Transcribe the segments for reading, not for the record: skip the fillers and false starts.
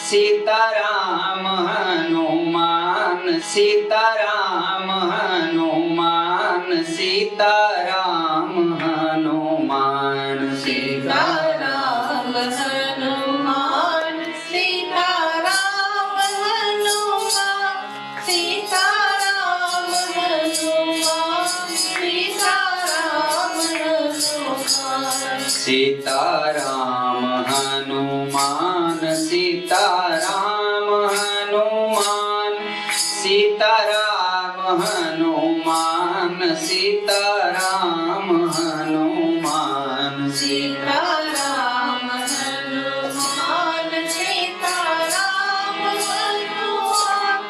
सीताराम हनुमान सीताराम हनुमान सीताराम हनुमान सीताराम हनुमान सीताराम हनुमान सीताराम हनुमान सीताराम हनुमान सीताराम हनुमान सीताराम हनुमान सीताराम हनुमान सीताराम हनुमान सीताराम हनुमान सीताराम हनुमान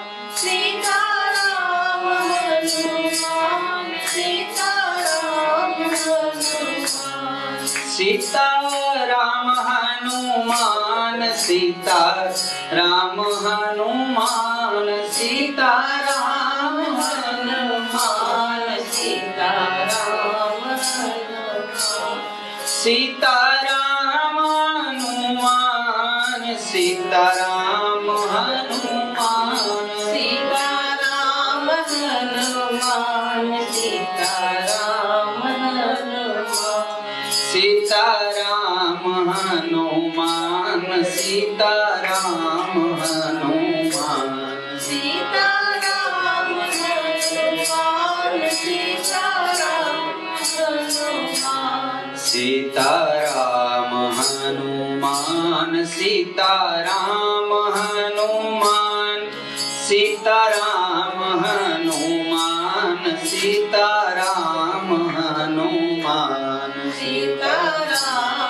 सीताराम हनुमान सीताराम हनुमान सीताराम हनुमान सीताराम हनुमान सीताराम हनुमान सीताराम सीताराम हनुमान सीताराम हनुमान सीताराम हनुमान सीताराम हनुमान सीताराम हनुमान सीताराम हनुमान सीताराम हनुमान सीताराम हनुमान सीताराम हनुमान सीताराम हनुमान सीताराम हनुमान सीताराम हनुमान सीताराम हनुमान सीताराम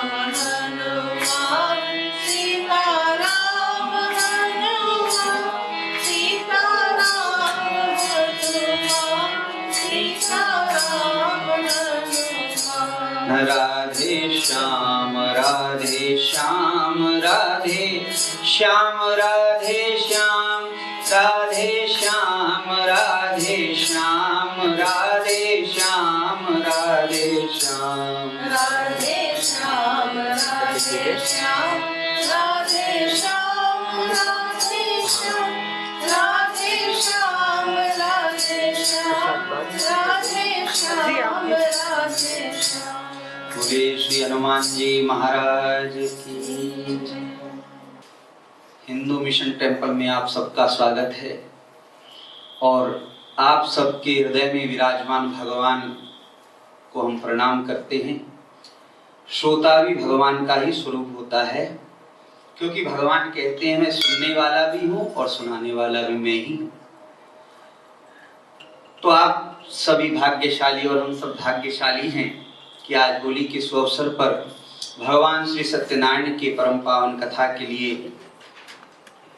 हनुमान सीताराम हनुमान सीताराम हनुमान राधे श्याम राधे श्याम राधे श्याम राधे श्याम राधे श्याम राधे श्याम राधे श्याम राधे श्याम राधे श्याम राधे श्याम राधे श्याम राधे श्याम राधे श्याम राधे श्याम राधे श्याम राधे श्याम। बोले श्री हनुमान जी महाराज की जय। हिंदू मिशन टेम्पल में आप सबका स्वागत है और आप सबके हृदय में विराजमान भगवान को हम प्रणाम करते हैं। श्रोता भी भगवान का ही स्वरूप होता है, क्योंकि भगवान कहते हैं मैं सुनने वाला भी हूँ और सुनाने वाला भी मैं ही हूँ। तो आप सभी भाग्यशाली और हम सब भाग्यशाली हैं कि आज होली के शुभ अवसर पर भगवान श्री सत्यनारायण के परम पावन कथा के लिए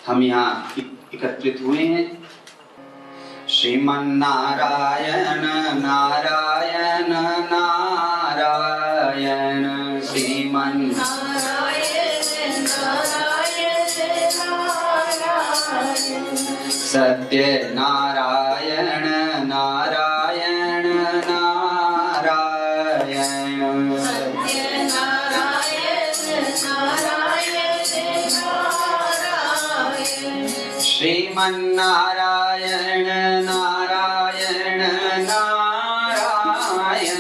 हम यहाँ एकत्रित हुए हैं। श्रीमन नारायण नारायण नारायण श्रीमन नारायण नारायण नारायण सत्य नारायण नारायण नारायण सत्य नारायण नारायण नारायण श्रीमन नारायण नारायण नारायण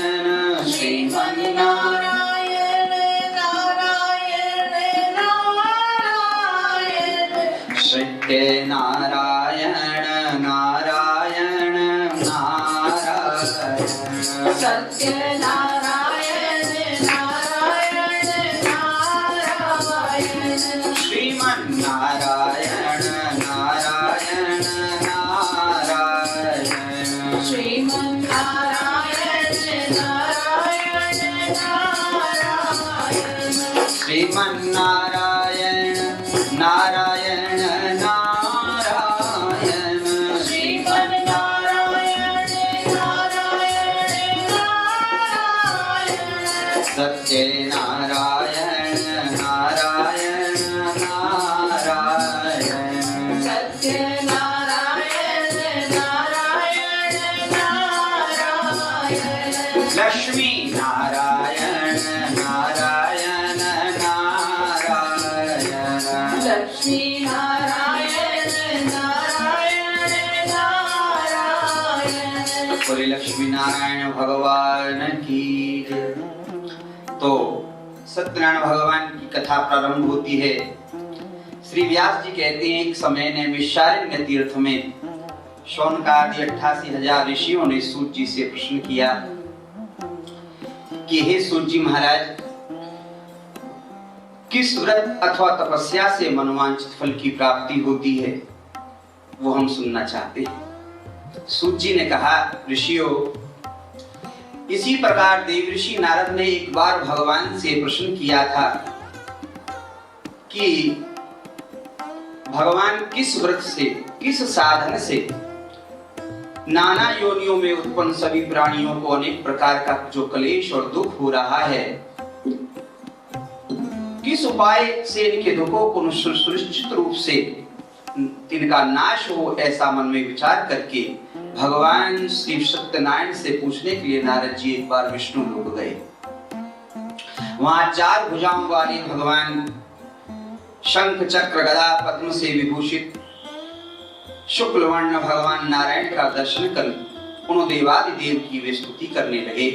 श्रीमन नारायण नारायण नारायण सत्य नारायण नारायण नारायण सत्य नारायण नारायण नारायण श्रीमन नारायण नारायण नारायण श्रीमन नारायण नारायण नारायण श्रीमन नारायण नारायण नारायण श्रीमन नारायण नारायण नारायण नारायण नारायण। बोले लक्ष्मी नारायण भगवान की जय। तो सत्यनारायण भगवान की कथा प्रारंभ होती है। श्री व्यास जी कहते हैं एक समय ने विशारण्य तीर्थ में शौनकादि 88,000 ऋषियों ने सूत जी से प्रश्न किया कि हे सूत जी महाराज, किस व्रत अथवा तपस्या से मनोवांछित फल की प्राप्ति होती है, वो हम सुनना चाहते हैं। सूत जी ने कहा, ऋषियों, इसी प्रकार देवऋषि नारद ने एक बार भगवान से प्रश्न किया था कि भगवान किस व्रत से, किस साधन से नाना योनियों में उत्पन्न सभी प्राणियों को अनेक प्रकार का जो क्लेश और दुख हो रहा है, किस उपाय से इनके दुखों को सुनिश्चित रूप से इनका नाश हो, ऐसा मन में विचार करके भगवान श्री सत्यनारायण से पूछने के लिए नारद जी एक बार विष्णु लोक गए। वहां 4 भुजाओं वाले भगवान शंख चक्र गदा पद्म से विभूषित शुक्ल वर्ण भगवान नारायण का दर्शन कर उन देवादिदेव की वे स्तुति करने लगे।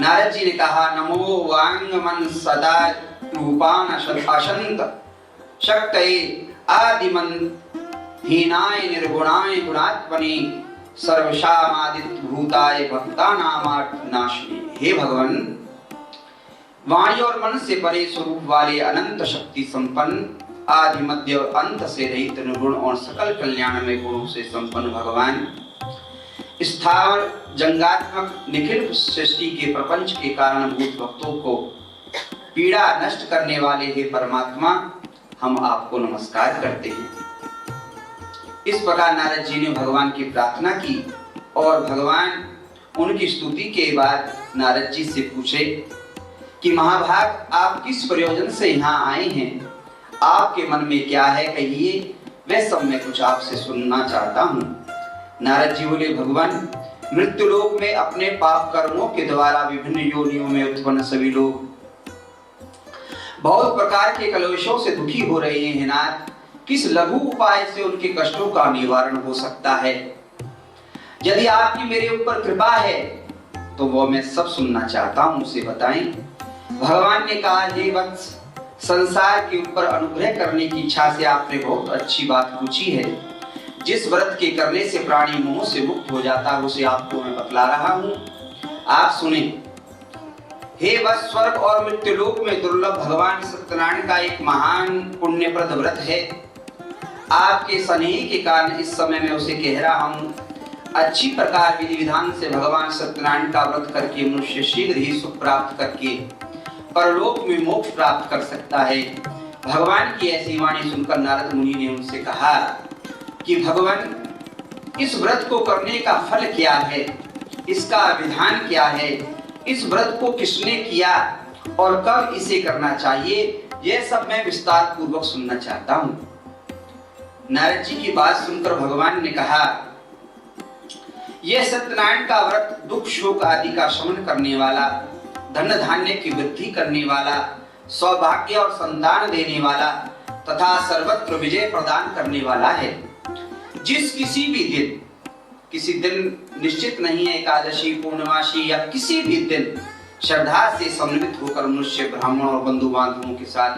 नारद जी ने कहा, नमो वांग मन सदा रूपान अशंत शक्तये आदिमन हीनाय निर्गुणाय गुणात्मने सर्वशामादित्य भूताय भक्तानामार्तनाशिने। हे भगवान, वाणी और मन से परे स्वरूप वाले अनंत शक्ति संपन्न आदि मध्य और अंत से रहित निर्गुण और सकल कल्याणमय गुणों से संपन्न भगवान, स्थावर जंगात्मक निखिल सृष्टि के प्रपंच के कारणभूत भक्तों को पीड़ा नष्ट करने वाले हे परमात्मा, हम आपको नमस्कार करते हैं। इस प्रकार नारद जी ने भगवान की प्रार्थना की और भगवान उनकी स्तुति के बाद नारद जी से पूछे कि महाभाग, आप किस प्रयोजन से यहाँ आए हैं, आपके मन में क्या है, कहिए, वह सब मैं कुछ आपसे सुनना चाहता हूँ। नारद जी बोले, भगवान, मृत्युलोक में अपने पाप कर्मों के द्वारा विभिन्न योनियों में उत्पन्न सभी लोग बहुत प्रकार के कलेशों से दुखी हो रहे हैं नाथ। किस लघु उपाय से उनके कष्टों का निवारण हो सकता है? यदि आपकी मेरे ऊपर कृपा है तो वो मैं सब सुनना चाहता हूँ, उसे बताएं। भगवान ने कहा, हे वत्स, संसार के ऊपर अनुग्रह करने की इच्छा से आपने बहुत अच्छी बात पूछी है। जिस व्रत के करने से प्राणी मोह से मुक्त हो जाता है उसे आपको मैं बतला रहा हूँ, आप सुने। हे वत्स, स्वर्ग और मृत्युलोक में दुर्लभ भगवान सत्यनारायण का एक महान पुण्यप्रद व्रत है। आपके स्नेह के कारण इस समय मैं उसे कह रहा हूँ। अच्छी प्रकार विधि विधान से भगवान सत्यनारायण का व्रत करके मनुष्य शीघ्र ही सुख प्राप्त करके परलोक में मोक्ष प्राप्त कर सकता है। भगवान की ऐसी वाणी सुनकर नारद मुनि ने उनसे कहा कि भगवान, इस व्रत को करने का फल क्या है, इसका विधान क्या है, इस व्रत को किसने किया और कब इसे करना चाहिए, यह सब मैं विस्तार पूर्वक सुनना चाहता हूँ। नारद जी की बात सुनकर भगवान ने कहा, यह सत्यनारायण का व्रत दुख शोक आदि का शमन करने वाला, धन धान्य की वृद्धि करने वाला, सौभाग्य और संतान देने वाला तथा सर्वत्र विजय प्रदान करने वाला है। जिस किसी दिन निश्चित नहीं है, एकादशी, पूर्णमासी या किसी भी दिन श्रद्धा से समन्वित होकर मनुष्य ब्राह्मण और बंधु बांधवों के साथ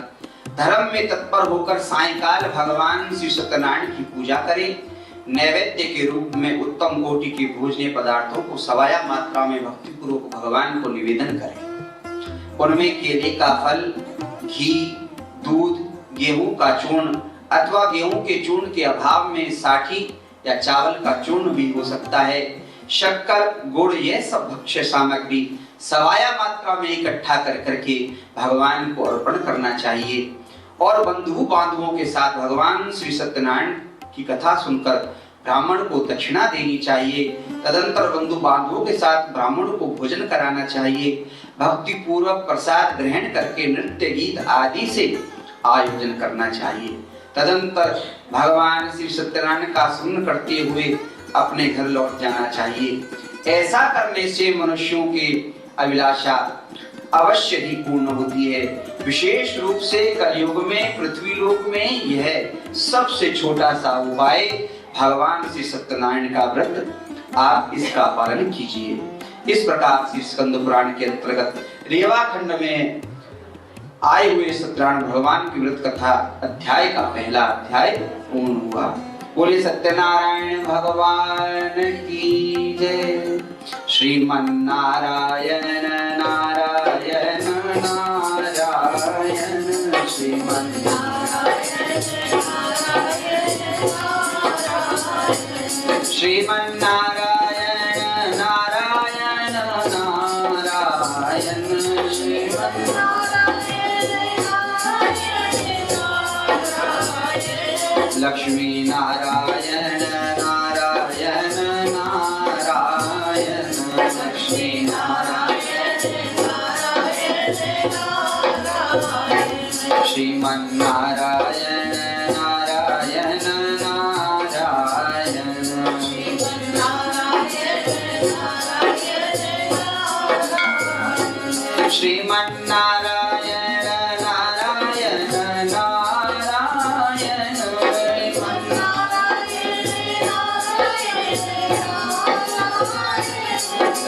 धर्म में तत्पर होकर सायंकाल भगवान श्री सत्यनारायण की पूजा करे, नैवेद्य के रूप में उत्तम कोटि के भोजनीय पदार्थों को सवाया मात्रा में भक्ति पूर्वक भगवान को निवेदन करें। उनमें केले का फल, घी, दूध, गेहूं का चूर्ण अथवा गेहूं के चूर्ण के अभाव में साठी या चावल का चूर्ण भी हो सकता है, शक्कर, गुड़, यह सब भक्ष्य सामग्री सवाया मात्रा में इकट्ठा कर करके भगवान को अर्पण करना चाहिए और बंधु बांधवों के साथ भगवान श्री सत्यनारायण की कथा सुनकर ब्राह्मण को दक्षिणा देनी चाहिए। तदंतर बंधु बांधवों के साथ ब्राह्मण को भोजन कराना चाहिए। भक्ति पूर्वक प्रसाद ग्रहण करके नृत्य गीत आदि से आयोजन करना चाहिए। तदंतर भगवान श्री सत्यनारायण का स्मरण करते हुए अपने घर लौट जाना चाहिए। ऐसा करने से मनुष्यों की अभिलाषा अवश्य ही पूर्ण होती है। विशेष रूप से कलयुग में पृथ्वी लोक में यह सबसे छोटा सा उपाय भगवान श्री सत्यनारायण का व्रत, आप इसका पालन कीजिए। इस प्रकार श्री स्कंद पुराण के अंतर्गत रेवा खंड में आए हुए सत्यनारायण भगवान की व्रत कथा अध्याय का पहला अध्याय पूर्ण हुआ। बोले सत्यनारायण भगवान की जय। श्रीमन्नारायण नारायण नारायण श्रीमन्नारायण नारायण नारायण लक्ष्मी नारायण नारायण नारायण लक्ष्मी नारायण श्रीमन्नारायण नारायण नारायण श्रीमन्नारायण नारायण नारायण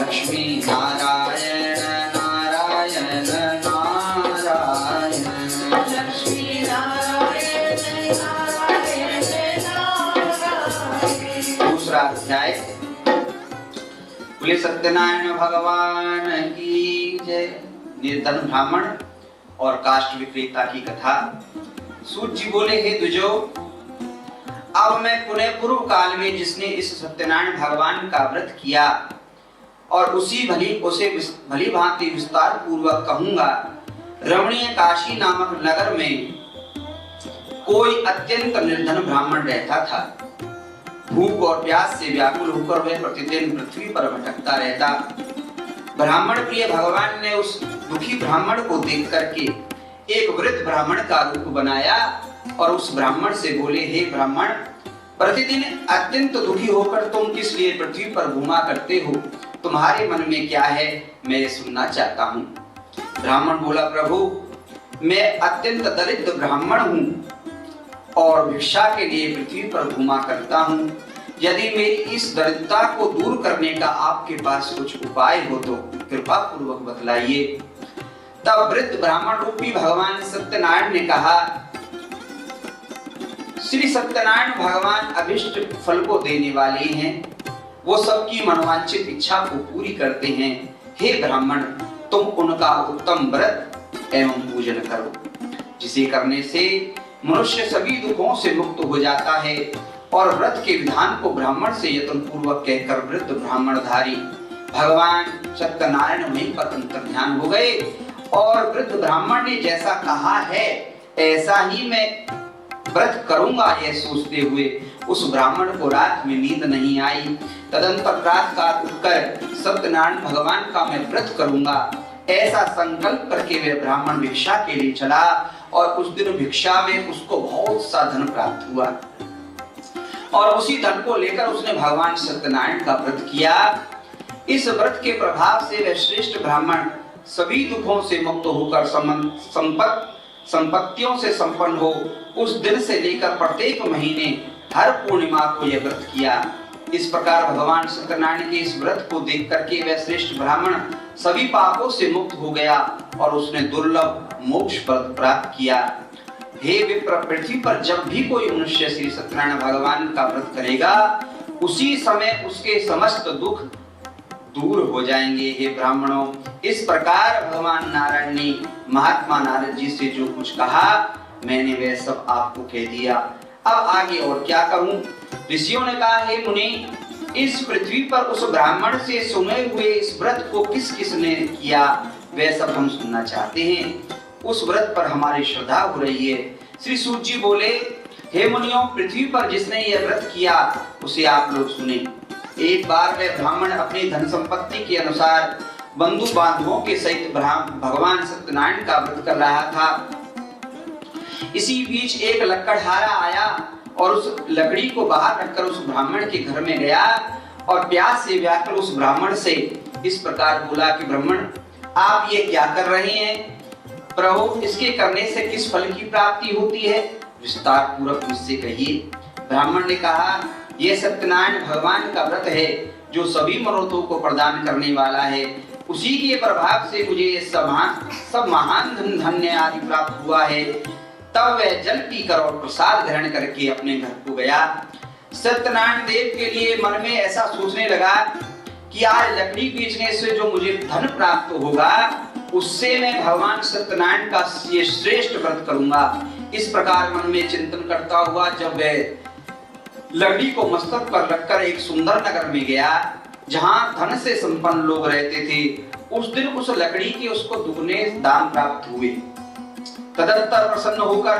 लक्ष्मी नारायण नारायण नारायण लक्ष्मी नारायण दूसरा अध्याय। बोले सत्यनारायण भगवान की जय। निर्धन ब्राह्मण और काष्ठ विक्रेता की कथा। सूत जी बोले, हे द्विजो, अब मैं पुनः पूर्व काल में जिसने इस सत्यनारायण भगवान का व्रत किया और उसे भली भांति विस्तार पूर्वक कहूंगा। रमणीय काशी नामक नगर में कोई अत्यंत निर्धन ब्राह्मण रहता था। भूख और प्यास से व्याकुल होकर वह प्रतिदिन पृथ्वी पर भटकता रहता। ब्राह्मण प्रिय भगवान ने उस दुखी ब्राह्मण को देख करके एक वृद्ध ब्राह्मण का रूप बनाया और उस ब्राह्मण से बोले, हे ब्राह्मण, प्रतिदिन अत्यंत दुखी होकर तुम किस लिए पृथ्वी पर घूमा करते हो? तुम्हारे मन में क्या है, मैं ये सुनना चाहता हूँ। ब्राह्मण बोला, प्रभु, मैं अत्यंत दरिद्र ब्राह्मण हूँ और भिक्षा के लिए पृथ्वी पर घूमा करता हूँ। यदि मेरी इस दरिद्रता को दूर करने का आपके पास कुछ उपाय हो तो कृपा पूर्वक बतलाइए। तब वृद्ध ब्राह्मण रूपी भगवान सत्यनारायण ने कहा, श्री सत्यनारायण भगवान अभिष्ट फल को देने वाले हैं। वो सबकी मनोवांछित इच्छा को पूरी करते हैं। हे ब्राह्मण, तुम उनका उत्तम व्रत एवं पूजन करो, जिसे करने से मनुष्य सभी दुखों से मुक्त हो जाता है। और व्रत के विधान को ब्राह्मण से यत्न पूर्वक कहकर वृद्ध ब्राह्मणधारी भगवान सत्यनारायण वहीं पर अंतर्ध्यान हो गए और वृद्ध ब्राह्मण ने जैसा कहा है ऐसा ही मैं व्रत करूंगा, यह सोचते हुए उस ब्राह्मण को रात में नींद नहीं आई। तदंतर प्रातःकाल उठकर सत्यनारायण भगवान का मैं व्रत करूंगा, ऐसा संकल्प करके वह ब्राह्मण भिक्षा के लिए चला और उस दिन भिक्षा में उसको बहुत सा धन प्राप्त हुआ और उसी धन को लेकर उसने भगवान सत्यनारायण का व्रत किया। इस व्रत के प्रभाव से वह श्रेष्ठ ब्राह्मण सभी दुखों से मुक्त होकर संपत्तियों से संपन्न हो। उस दिन से लेकर प्रत्येक महीने हर पूर्णिमा को यह व्रत किया। इस प्रकार भगवान सत्यनारायण के इस व्रत को देख करके वह श्रेष्ठ ब्राह्मण सभी पापों से मुक्त हो गया और उसने दुर्लभ मोक्ष पद प्राप्त किया। हे विप्र, पृथ्वी पर जब भी कोई मनुष्य श्री सत्यनारायण भगवान का व्रत करेगा उसी समय उसके समस्त दुख दूर हो जाएंगे। हे ब्राह्मणों, इस प्रकार भगवान नारायण ने महात्मा नारद जी से जो कुछ कहा मैंने वह सब आपको कह दिया। अब आगे और क्या कहूँ। ऋषियों ने कहा, हे मुनि, इस पृथ्वी पर उस ब्राह्मण से सुने हुए इस व्रत को किस किस ने किया वह सब हम सुनना चाहते हैं। उस व्रत पर हमारी श्रद्धा हो रही है। श्री सूत जी बोले, हे मुनियों, पृथ्वी पर जिसने यह व्रत किया उसे आप लोग सुने। एक बार वह ब्राह्मण अपनी धन संपत्ति के अनुसार बंधु बांधवों के सहित भगवान सत्यनारायण का व्रत कर रहा था। इसी बीच एक लकड़हारा आया और उस लकड़ी को बाहर रखकर उस ब्राह्मण के घर में गया और प्यास से व्याकुल उस ब्राह्मण से इस प्रकार बोला कि ब्राह्मण, आप ये क्या कर रहे हैं? प्रभु इसके करने से किस फल की प्राप्ति होती है, विस्तार पूर्वक मुझसे कहिए। ब्राह्मण ने कहा, यह सत्यनारायण भगवान का व्रत है जो सभी मनोरथों को प्रदान करने वाला है। उसी के प्रभाव से मुझे ये सब महान धन धान्य आदि प्राप्त हुआ है। तब वह जल पीकर और प्रसाद ग्रहण करके अपने घर को गया। सत्यनारायण देव के लिए मन में ऐसा सोचने लगा कि आज लकड़ी बेचने से जो मुझे धन प्राप्त होगा उससे मैं भगवान सत्यनारायण का ये श्रेष्ठ व्रत करूंगा। इस प्रकार मन में चिंतन करता हुआ जब वह लकड़ी को मस्तक पर रखकर एक सुंदर नगर में गया जहां धन से संपन्न लोग रहते थे, उस दिन उस लकड़ी के उसको दुगने दाम प्राप्त हुए। तदंतर प्रसन्न होकर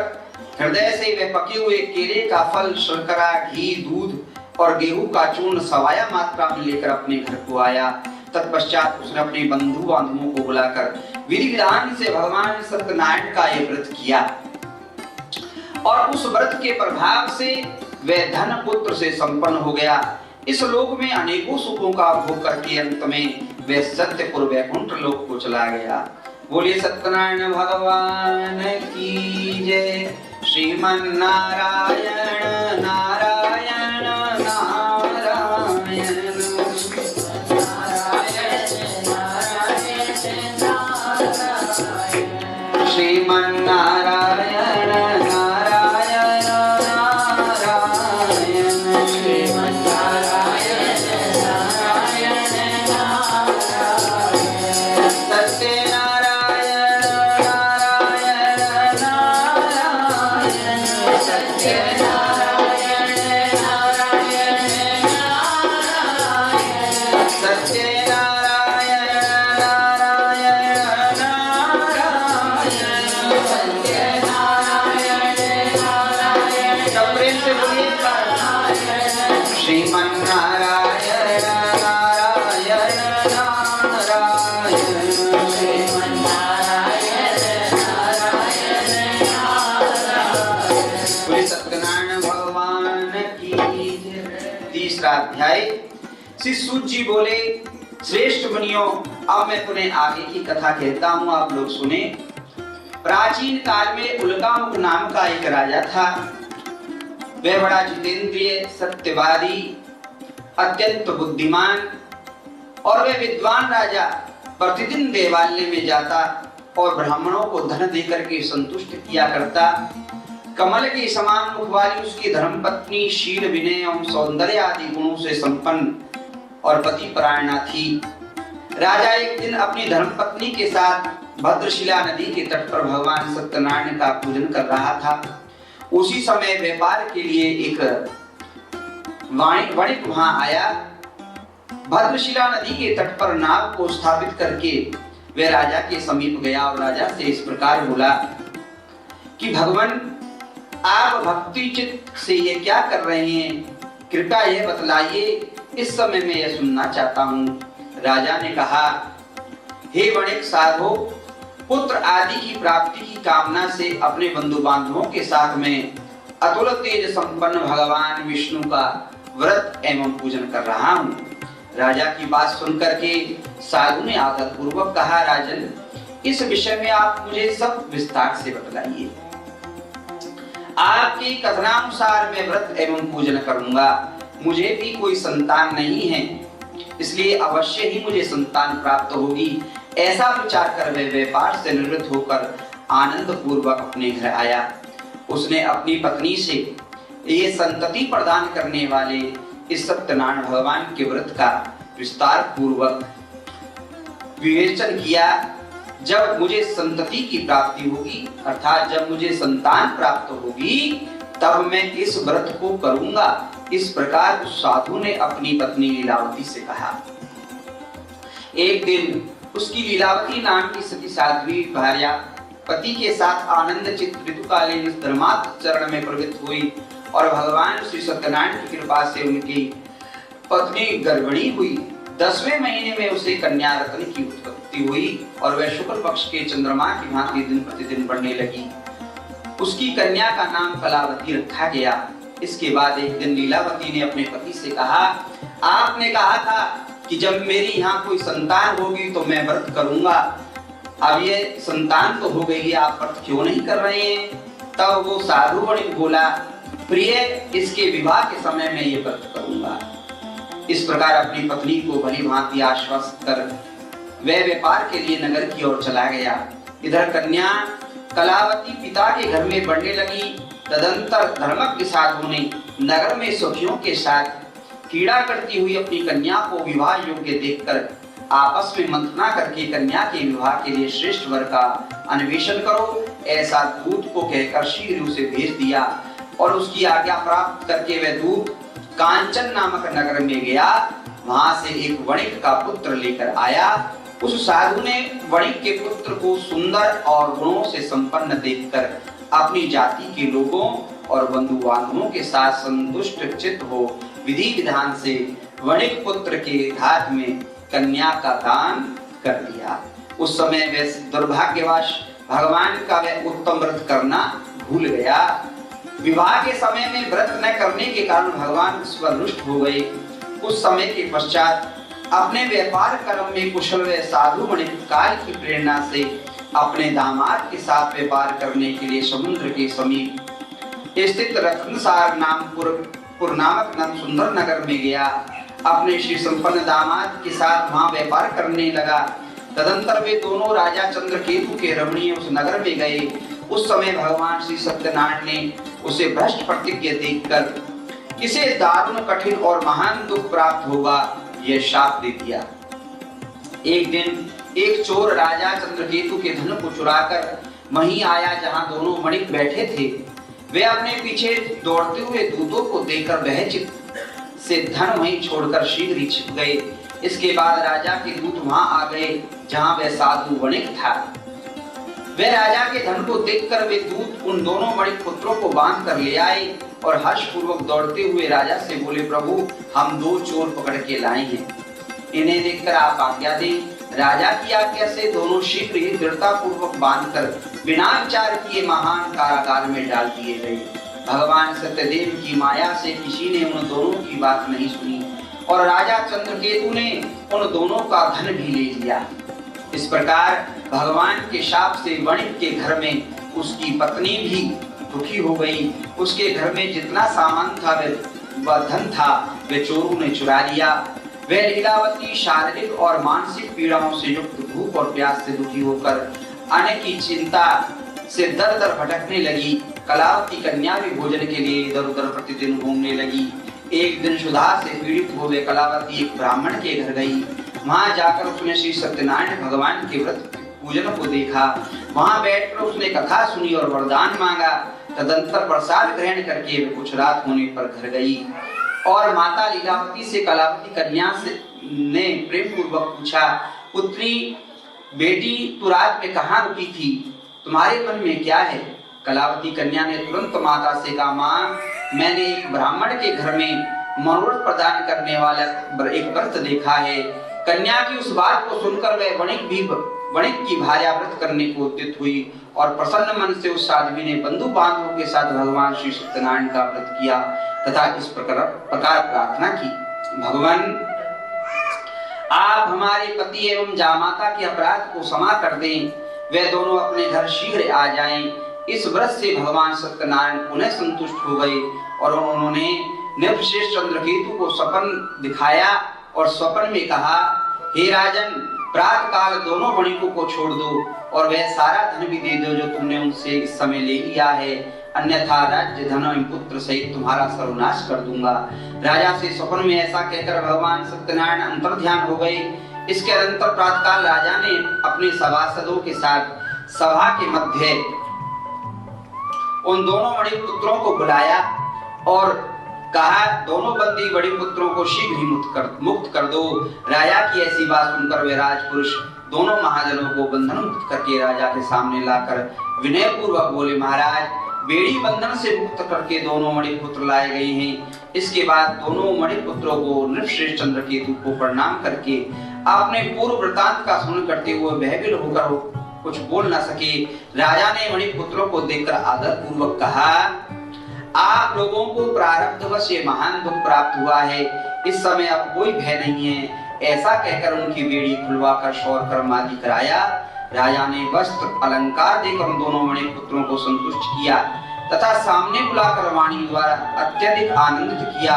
हृदय से वह पके हुए केले का फल, शर्करा, घी, दूध और गेहूं का चूर्ण सवाया मात्रा में लेकर अपने घर को आया। तत्पश्चात उसने अपने बंधु बांधवों को बुलाकर विधि विधान से भगवान सत्यनारायण का यह व्रत किया और उस व्रत के प्रभाव से वह धन पुत्र से संपन्न हो गया। इस लोक में अनेकों सुखों का भोग करके अंत में वह सत्यपुर वैकुंठ लोक को चला गया। बोलिए सत्यनारायण भगवान की जय। श्रीमन नारायण नारायण नारायण श्रीमन नारायण नारायण नारायण श्रीमन नारायण नारायण नारायण सत्यनारायण नारायण नारायण सत्यनारायण नारायण नारायण सत्यनारायण नारायण श्रीमन नारायण नारायण नारायण श्रीमन नारायण नारायण नारायण। बोले सत्यनारायण भगवान की जय। तीसरा अध्याय। श्री सूत जी बोले, श्रेष्ठ मुनियों, अब मैं पुनः आगे की कथा कहता हूँ, आप लोग सुने। प्राचीन काल में उल्कामुख नाम का एक राजा था। वह बड़ा जितेंद्रिय, सत्यवादी, अत्यंत बुद्धिमान और वह विद्वान राजा प्रतिदिन देवालय में जाता और ब्राह्मणों को धन देकर के संतुष्ट किया करता। कमल के समान मुख वाली उसकी धर्मपत्नी शील, विनय एवं सौंदर्य आदि गुणों से संपन्न और पतिपरायणा थी। राजा एक दिन अपनी धर्मपत्नी के साथ भद्रशिला नदी के तट पर भगवान सत्यनारायण का पूजन कर रहा था। उसी समय व्यापार के लिए एक वणिक वहां आया। भद्रशिला नदी के तट पर नाव को स्थापित करके वह राजा के समीप गया और राजा से इस प्रकार बोला कि भगवान, आप भक्ति चित्त से ये क्या कर रहे हैं, कृपया यह बतलाइए, इस समय मैं यह सुनना चाहता हूँ। राजा ने कहा, हे वणिक साधो, पुत्र आदि की प्राप्ति की कामना से अपने बंधु बांधवों के साथ में अतुल तेज संपन्न भगवान विष्णु का व्रत एवं पूजन कर रहा हूँ। राजा की बात सुनकर के साधु ने आदर पूर्वक कहा, राजन, इस विषय में आप मुझे सब विस्तार से बतलाइए। आपके कथनानुसार मैं व्रत एवं पूजन करूंगा। मुझे भी कोई संतान नहीं है, इसलिए अवश्य ही मुझे संतान प्राप्त होगी। ऐसा विचार कर वह व्यापार से निवृत्त होकर आनंद पूर्वक अपने घर आया। उसने अपनी पत्नी से ये संतति प्रदान करने वाले इस सत्यनारायण भगवान के व्रत का विस्तार पूर्वक विवेचन किया। जब मुझे संतति की प्राप्ति होगी, अर्थात जब मुझे संतान प्राप्त होगी, तब मैं इस व्रत को करूंगा। इस प्रकार उस साधु ने अपनी पत्नी लीलावती से कहा। एक दिन उसकी लीलावती नाम की सती साध्वी भार्या पति के साथ आनंद चित्त ऋतुकालीन धर्मार्थ चरण में प्रवृत्त हुई और भगवान श्री सत्यनारायण की कृपा से उनकी पत्नी गर्भिणी हुई। 10वें महीने में उसे कन्या रत्न की उत्पत्ति हुई और वह शुक्ल पक्ष के चंद्रमा की भांति दिन प्रतिदिन बढ़ने लगी। उसकी कन्या का नाम कलावती रखा गया। इसके बाद एक दिन लीलावती ने अपने पति से कहा, आपने कहा था कि जब मेरी यहाँ कोई संतान होगी तो मैं व्रत करूंगा। अब ये संतान तो हो गई है, आप व्रत क्यों नहीं कर रहे हैं? तब वो साधु वणिक बोला, प्रिय, इसके विवाह के समय में ये व्रत करूंगा। इस प्रकार अपनी पत्नी को भली भांति आश्वस्त कर वह व्यापार के लिए नगर की ओर चला गया। इधर कन्या कलावती पिता के घर में बढ़ने लगी। तदंतर धर्मज्ञ साधु ने नगर में सखियों के साथ क्रीड़ा करती हुई अपनी कन्या को विवाह योग्य देखकर आपस में मंथना करके कन्या के विवाह के लिए श्रेष्ठ वर का अन्वेषण करो, ऐसा दूत को कहकर शीघ्र उसे भेज दिया। और उसकी आज्ञा प्राप्त करके वह दूत कांचन नामक नगर में गया। वहां से एक वणिक का पुत्र लेकर आया। उस साधु ने वणिक के पुत्र को सुंदर और गुणों से संपन्न देखकर अपनी जाति के लोगों और बंधु बांधवों के साथ संतुष्ट चित्त हो विधि विधान से वणिक पुत्र के हाथ में कन्या का दान कर दिया। उस समय वह दुर्भाग्यवश भगवान का वह उत्तम व्रत करना भूल गया। विवाह के समय में व्रत न करने के कारण भगवान उस पर रुष्ट हो गए। कुछ समय के पश्चात अपने व्यापार कर्म में कुशल व साधु वणिक काल की प्रेरणा से अपने दामाद के साथ व्यापार करने के लिए समुद्र के समीप स्थित रत्नसार नामपुर नामक सुंदर नगर में गया। अपने श्री संपन्न दामाद के साथ वहां व्यापार करने लगा। तदंतर वे दोनों राजा चंद्रकेतु के रमणीय उस नगर में गए। उस समय भगवान श्री सत्यनारायण ने उसे भ्रष्ट प्रतिज्ञा देखकर इसे दारुण कठिन और महान दुख प्राप्त होगा यह शाप दे दिया। एक दिन एक चोर राजा चंद्रकेतु के धन को चुराकर वहीं आया जहां दोनों वणिक बैठे थे। वे अपने पीछे दौड़ते हुए दूतों को देखकर बहचित से धन वहीं छोड़कर शीघ्र ही छिप गए। इसके बाद राजा के दूत वहां आ गए जहां वह साधु वणिक था। वे राजा के धन को देखकर वे दूत उन दोनों वणिक पुत्रों को बांध कर ले आए और हर्षपूर्वक दौड़ते हुए राजा से बोले, प्रभु, हम दो चोर पकड़ के लाए हैं, इन्हें देखकर आप आज्ञा दें। राजा की आज्ञा से दोनों शीघ्र ही दृढ़ता पूर्वक बांधकर बिना विचार किए महान कारागार में डाल दिए गए। भगवान सत्यदेव की माया से किसी ने उन दोनों की बात नहीं सुनी और राजा चंद्रकेतु ने उन दोनों का धन भी ले लिया। इस प्रकार भगवान के शाप से वणिक के घर में उसकी पत्नी भी दुखी हो गई। उसके घर में जितना सामान था वह धन था वह चोरों ने चुरा लिया। वह लीलावती शारीरिक और मानसिक पीड़ाओं से युक्त भूख और प्यास से दुखी होकर अन्न की चिंता से दर दर भटकने लगी। कलावती कन्या भी भोजन के लिए इधर उधर प्रतिदिन घूमने लगी। एक दिन सुधा से पीड़ित हुए कलावती एक ब्राह्मण के घर गई। वहां जाकर उसने श्री सत्यनारायण भगवान के व्रत पूजन को देखा। वहां बैठकर उसने कथा सुनी और वरदान मांगा। तदंतर प्रसाद ग्रहण करके वे कुछ रात होने पर घर गई और माता लीलावती से कलावती कन्या ने प्रेम पूर्वक पूछा, पुत्री बेटी, तू रात में कहाँ रुकी थी? तुम्हारे मन में क्या है? कलावती कन्या ने तुरंत माता से कहा, मां, मैंने एक ब्राह्मण के घर में मनोरथ प्रदान करने वाला एक व्रत देखा है। कन्या की उस बात को सुनकर वह वणिक की भार्या व्रत करने को उद्यत हुई और प्रसन्न मन से उस साध्वी ने बंधु बांधवों के साथ भगवान श्री सत्यनारायण का व्रत किया तथा इस प्रकार प्रार्थना की, भगवान, आप हमारे पति एवं जामाता के अपराध को क्षमा कर दें। वे दोनों अपने घर शीघ्र आ जाएं। इस व्रत से भगवान सत्यनारायण पुनः संतुष्ट हो गए और उन्होंने नृपश्रेष्ठ चंद्रकेतु को स्वप्न दिखाया और स्वप्न में कहा, हे राजन, प्रातः काल दोनों वणिकों को छोड़ दो और वह सारा धन भी दे दो जो तुमने उनसे इस समय ले लिया है, अन्यथा राज्य, धन एवं पुत्र सहित तुम्हारा सर्वनाश कर दूंगा। राजा से स्वप्न में ऐसा कहकर भगवान सत्यनारायण अंतर्ध्यान हो गए। इसके अनंतर प्रातःकाल राजा ने अपने सभासदों के साथ सभा के मध्य उन दोनों वणिक पुत्रों को बुलाया और कहा, दोनों बंदी बड़े पुत्रों को शीघ्र ही मुक्त कर दो। राजा की ऐसी बात सुनकर वे राजपुरुष दोनों महाजनों को बंधन मुक्त करके राजा के सामने लाकर विनय पूर्वक बोले, महाराज, बेड़ी बंधन से मुक्त करके दोनों वणिक पुत्र लाए गए हैं। इसके बाद दोनों वणिक पुत्रों को नृपश्रेष्ठ चंद्रकेतु को प्रणाम करके अपने पूर्व वृतांत का स्मरण करते हुए भयभीत होकर कुछ बोल न सके। राजा ने वणिक पुत्रों को देखकर आदर पूर्वक कहा, आप लोगों को प्रारब्धवश ये महान दुख प्राप्त हुआ है, इस समय अब कोई भय नहीं है। ऐसा कहकर उनकी बेड़ी खुलवाकर शौर कर्म आदि कराया। राजा ने वस्त्र अलंकार देकर उन दोनों मणि पुत्रों को संतुष्ट किया तथा सामने बुलाकर वाणी द्वारा अत्यधिक आनंदित किया।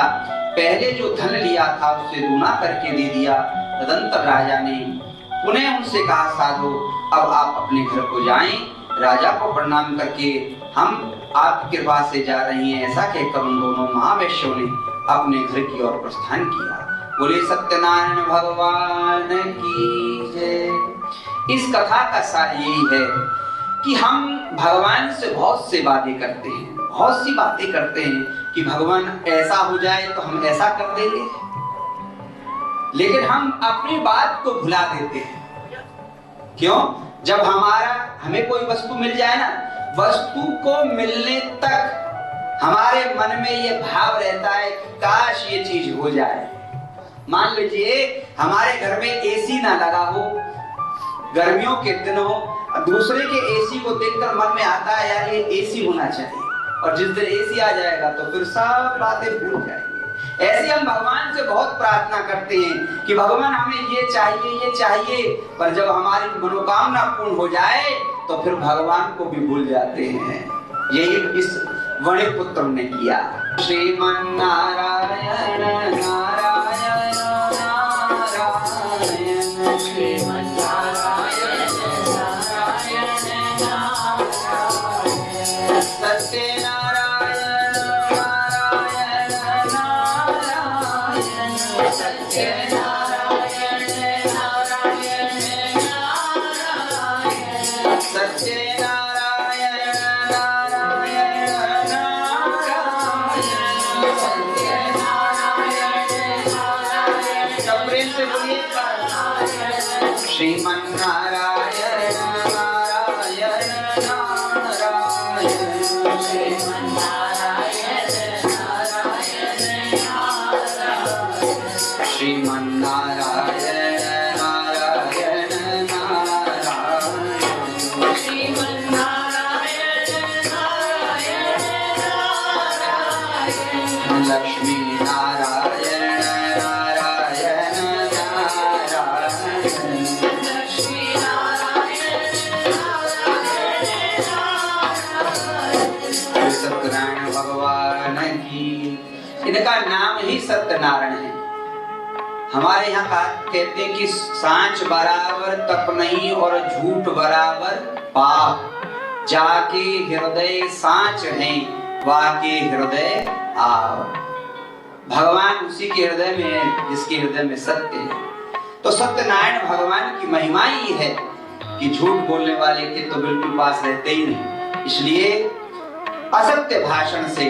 पहले जो धन लिया था उससे दूना करके दे दिया। तदंतर राजा ने पुनः उनसे कहा, साधु अब आप अपने घर को जाएं। राजा को प्रणाम करके हम आपकी कृपा से जा रहे हैं, ऐसा कहकर उन दोनों महावैश्यों ने अपने घर की ओर प्रस्थान किया। बोले सत्यनारायण भगवान की जय। इस कथा का सार यही है कि हम भगवान से बहुत से बातें करते हैं, बहुत सी बातें करते हैं कि भगवान ऐसा हो जाए तो हम ऐसा कर देंगे, लेकिन हम अपनी बात को भुला देते हैं। क्यों? जब हमें कोई वस्तु मिल जाए ना, वस्तु को मिलने तक हमारे मन में ये भाव रहता है कि काश ये चीज हो जाए। मान लीजिए हमारे घर में एसी ना लगा हो, गर्मियों के दिन हो, दूसरे के एसी को देखकर मन में आता है यार ये एसी होना चाहिए, और जिस दिन एसी आ जाएगा तो फिर सब बातें भूल जाएंगे। ऐसे हम भगवान से बहुत प्रार्थना करते हैं कि भगवान हमें ये चाहिए, पर जब हमारी मनोकामना पूर्ण हो जाए तो फिर भगवान को भी भूल जाते हैं। यही इस वणिपुत्र ने किया। श्रीमन नारायण नारायण नारायण श्रीमन नारायण नारायण नारायण सत्यनारायण नारायण नारायण सत्यनारायण नारायण नारायण सत्यनारायण नारायण नारायण सत्यनारायण नारायण। सब प्रेम से बोलिए श्रीमन नारायण नारायण नारायण श्रीमन नारायण नारायण नारायण श्रीमन नारायण नारायण नारायण श्रीमन नारायण नारायण नारायण लक्ष्मी नारायण नारायण नारायण लक्ष्मी नारायण नारायण सत्यनारायण भगवान की। इनका नाम ही सत्यनारायण है। हमारे यहाँ कहते हैं कि सांच बराबर तप नहीं और झूठ बराबर पाप, जाके हृदय सांच है वाके हृदय आव। भगवान उसी के हृदय में है जिसके हृदय में सत्य है। तो सत्यनारायण भगवान की महिमा ही है कि झूठ बोलने वाले के तो बिल्कुल पास रहते ही नहीं। इसलिए असत्य भाषण से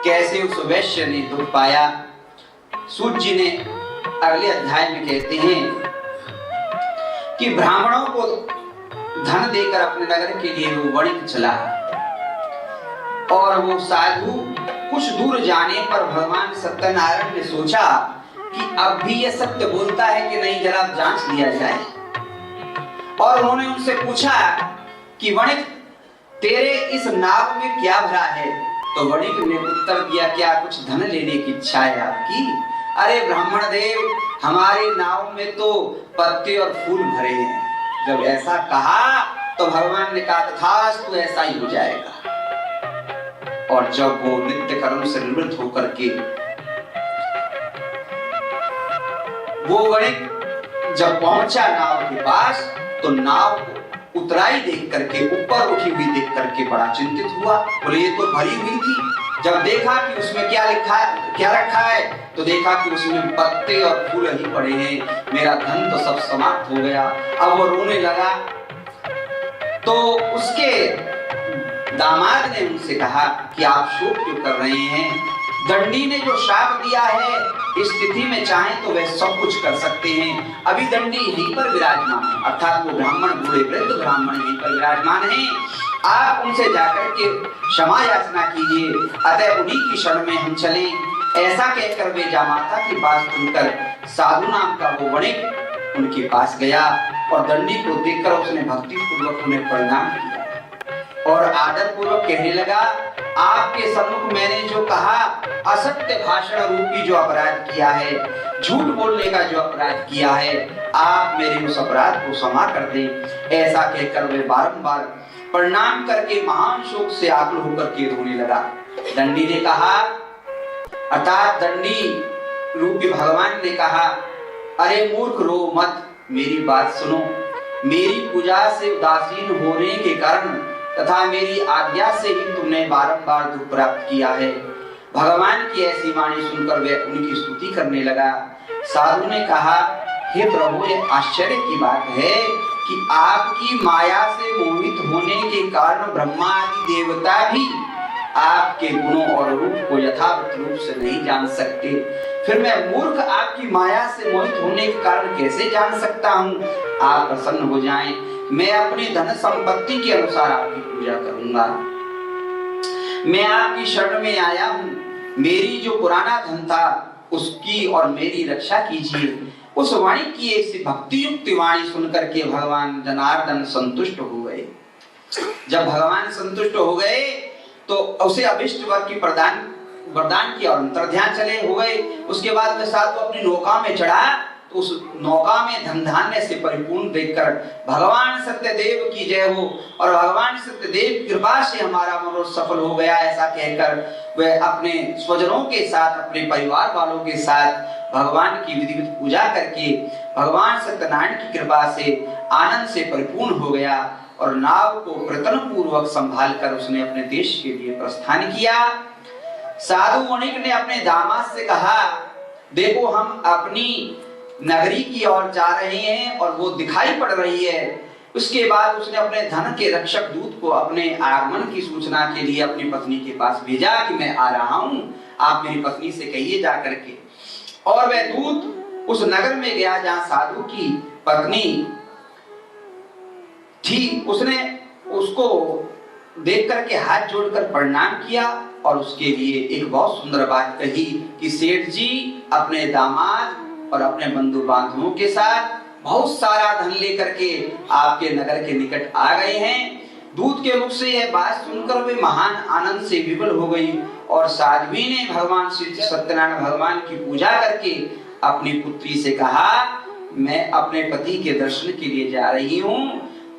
कैसे उस वैश्य ने दुख पाया, सूत जी ने अगले अध्याय में कहते हैं कि ब्राह्मणों को धन देकर अपने नगर के लिए वो वणिक चला, और वो साधु कुछ दूर जाने पर भगवान सत्यनारायण ने सोचा कि अब भी ये सत्य बोलता है कि नहीं, जरा जांच लिया जाए। और उन्होंने उनसे पूछा कि वणिक तेरे इस नाव में क्या भरा है? तो वणिक ने उत्तर दिया, क्या कुछ धन लेने की इच्छा है आपकी? अरे ब्राह्मण देव, हमारे नाव में तो पत्ते और फूल भरे हैं। जब ऐसा कहा तो भगवान ने कहा तथास्तु, ऐसा ही हो जाएगा। और जब वो नित्य कर्म से निवृत्त होकर के वो वणिक जब पहुंचा नाव के पास, तो नाव उतराई देख करके, ऊपर उठी हुई देख करके बड़ा चिंतित हुआ। बोले ये तो भरी हुई थी। जब देखा कि उसमें क्या रखा है, तो देखा कि उसमें पत्ते और फूल ही पड़े हैं। मेरा धन तो सब समाप्त हो गया। अब वो रोने लगा। तो उसके दामाद ने उनसे कहा कि आप शोक क्यों कर रहे हैं? दंडी ने जो श्राप दिया है, इस स्थिति में चाहे तो वह सब कुछ कर सकते हैं। अभी दंडी यहीं पर विराजमान है, अर्थात वो ब्राह्मण, बूढ़े वृद्ध ब्राह्मण यहीं पर विराजमान हैं। आप उनसे जाकर के क्षमा याचना कीजिए, अतः उन्हीं की शरण में हम चलें। ऐसा कहकर वे जामाता की बात सुनकर साधु नाम का वो वणिक उनके पास गया और दंडी को देखकर उसने भक्ति पूर्वक उन्हें प्रणाम किया। और आदर पूर्वक कहने लगा, आपके सम्मुख मैंने जो कहा, असत्य भाषण रूपी जो अपराध किया है, झूठ बोलने का जो अपराध किया है, आप मेरे उस अपराध को क्षमा कर दें। ऐसा कहकर वे बारंबार प्रणाम करके महान शोक से आकुल होकर के रोने लगा। दंडी ने कहा, अर्थात दंडी रूपी भगवान ने कहा, अरे मूर्ख रो मत, मेरी बात सुनो। मेरी पूजा से उदासीन होने के कारण तथा मेरी आज्ञा से ही तुमने बारंबार दुख प्राप्त किया है। भगवान की ऐसी वाणी सुनकर वह उनकी स्तुति करने लगा। साधु ने कहा, हे प्रभु, ये आश्चर्य की बात है कि आपकी माया से मोहित होने के कारण ब्रह्मा आदि देवता भी आपके गुणों और रूप को यथावत रूप से नहीं जान सकते, फिर मैं मूर्ख आपकी माया से मोहित होने के कारण कैसे जान सकता हूँ? आप प्रसन्न हो जाएं, मैं अपनी धन संपत्ति के अनुसार आपकी पूजा करूंगा। मैं आपकी शरण में आया हूँ, मेरी जो पुराना धन था उसकी और मेरी रक्षा कीजिए। उस वाणी की ऐसी भक्ति युक्त वाणी सुनकर के भगवान जनार्दन संतुष्ट हो गए। जब भगवान संतुष्ट हो गए तो उसे अभिष्ट वर की वरदान की और अंतर्ध्यान चले हो गए। उसके बाद में साधु अपनी नौका में चढ़ा तो उस नौका में धन धान्य से परिपूर्ण देखकर भगवान सत्यदेव की जय हो, और भगवान सत्यदेव की कृपा से हमारा मनोरथ सफल हो गया, ऐसा कहकर वह अपने स्वजनों के साथ, अपने परिवार वालों के साथ भगवान की विधिवत पूजा करके भगवान सत्यनारायण की कृपा से आनंद से परिपूर्ण हो गया और नाव को प्रयत्न पूर्वक संभाल कर उसने अपने देश के लिए प्रस्थान किया। साधु वणिक ने अपने दामाद से कहा, देखो हम अपनी नगरी की ओर जा रहे हैं और वो दिखाई पड़ रही है। उसके बाद उसने अपने धन के रक्षक दूत को अपने आगमन की सूचना के लिए अपनी पत्नी के पास भेजा कि मैं आ रहा हूं, आप मेरी पत्नी से कहिए जा करके। और वह दूत उस नगर में गया जहां साधु की पत्नी थी। उसने उसको देख करके हाथ जोड़कर प्रणाम किया और उसके लिए एक बहुत सुंदर बात कही कि सेठ जी अपने दामाद और अपने बंधु बांधवों के साथ बहुत सारा धन लेकर के आपके नगर के निकट आ गए हैं। दूत के मुख से यह बात सुनकर वे महान आनंद से विवल हो गई और साध्वी ने भगवान श्री सत्यनारायण भगवान की पूजा करके अपनी पुत्री से कहा, मैं अपने पति के दर्शन के लिए जा रही हूँ,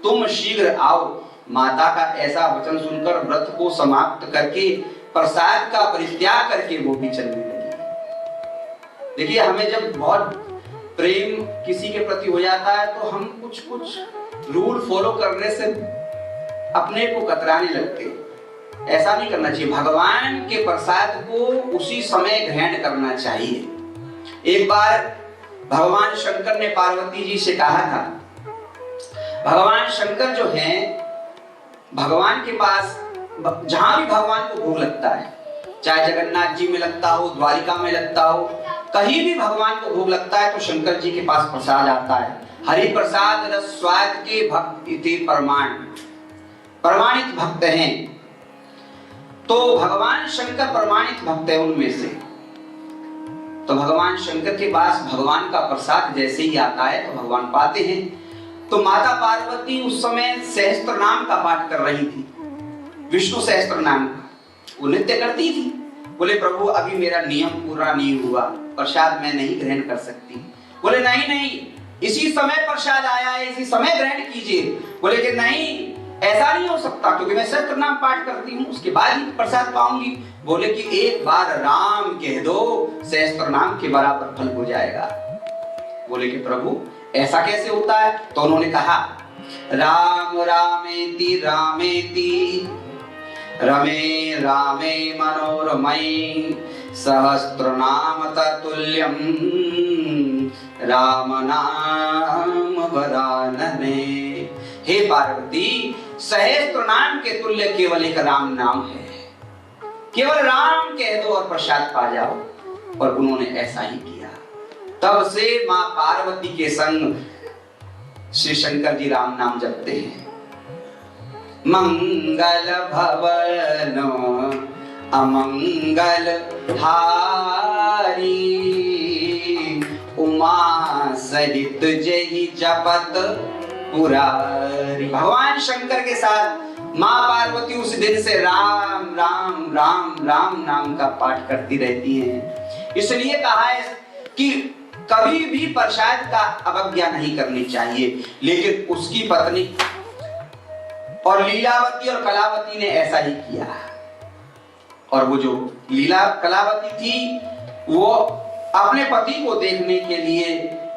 तुम शीघ्र आओ। माता का ऐसा वचन सुनकर व्रत को समाप्त करके प्रसाद का परित्याग करके वो भी चलने लगी। देखिए, हमें जब बहुत प्रेम किसी के प्रति हो जाता है तो हम कुछ रूल फॉलो करने से अपने को कतराने लगते हैं। ऐसा नहीं करना चाहिए। भगवान के प्रसाद को उसी समय ग्रहण करना चाहिए। एक बार भगवान शंकर ने पार्वती जी से कहा था, भगवान शंकर जो हैं, भगवान के पास जहां भी भगवान को भोग लगता है, चाहे जगन्नाथ जी में लगता हो, द्वारिका में लगता हो, कहीं भी भगवान को भोग लगता है तो शंकर जी के पास प्रसाद आता है। हरि प्रसाद रस स्वाद के भक्त इति प्रमाणित भक्त हैं। तो भगवान शंकर प्रमाणित भक्त है उनमें से। तो भगवान शंकर के पास भगवान का प्रसाद जैसे ही आता है तो भगवान पाते हैं। तो माता पार्वती उस समय सहस्त्र नाम का पाठ कर रही थी, विष्णु सहस्त्र नाम का वो नृत्य करती थी। बोले, प्रभु अभी मेरा नियम पूरा नहीं हुआ, प्रसाद मैं नहीं ग्रहण कर सकती। बोले, नहीं, इसी समय प्रसाद आया है, इसी समय ग्रहण कीजिए। बोले कि नहीं, ऐसा नहीं हो सकता, क्योंकि मैं सहस्त्र नाम पाठ करती हूँ, उसके बाद ही प्रसाद पाऊंगी। बोले कि एक बार राम कह दो, सहस्त्र नाम के बराबर फल हो जाएगा। बोले कि प्रभु ऐसा कैसे होता है? तो उन्होंने कहा, राम रामेति रामेति रमे रामे मनोरमयि सहस्रनाम ततुल्यम राम नाम वरानने। हे पार्वती, सहस्त्र नाम के तुल्य केवल एक राम नाम है। केवल राम कह दो और प्रसाद पा जाओ। और उन्होंने ऐसा ही किया। तब से मां पार्वती के संग श्री शंकर जी राम नाम जपते हैं। मंगल भवन अमंगल हारी उमा सहित जहि जपत पुरारी। भगवान शंकर के साथ माँ पार्वती उस दिन से राम राम राम राम नाम का पाठ करती रहती हैं। इसलिए कहा है कि कभी भी प्रसाद का अवज्ञा नहीं करनी चाहिए, लेकिन उसकी पत्नी और लीलावती और कलावती ने ऐसा ही किया। और वो जो लीला कलावती थी वो अपने पति को देखने के लिए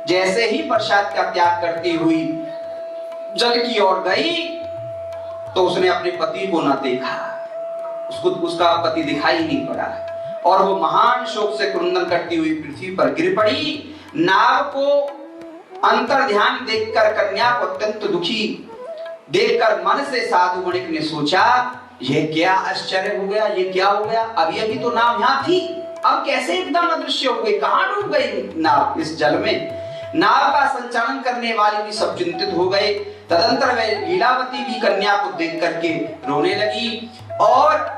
जैसे ही प्रसाद का त्याग करती हुई जल की ओर गई तो उसने अपने पति को न देखा, उसको उसका पति दिखाई नहीं पड़ा और वो महान शोक से क्रंदन करती हुई पृथ्वी पर गिर पड़ी। नाव को अंतर ध्यान देखकर कन्या को अत्यंत दुखी देखकर मन से साधु वणिक ने सोचा, यह क्या आश्चर्य हो गया, ये क्या हो गया, अभी अभी तो नाव यहाँ थी, अब कैसे एकदम अदृश्य हो गई, कहाँ डूब गई नाव इस जल में। नाव का संचालन करने वाले भी सब चिंतित हो गए। तदंतर वे लीलावती भी कन्या को देख करके रोने लगी और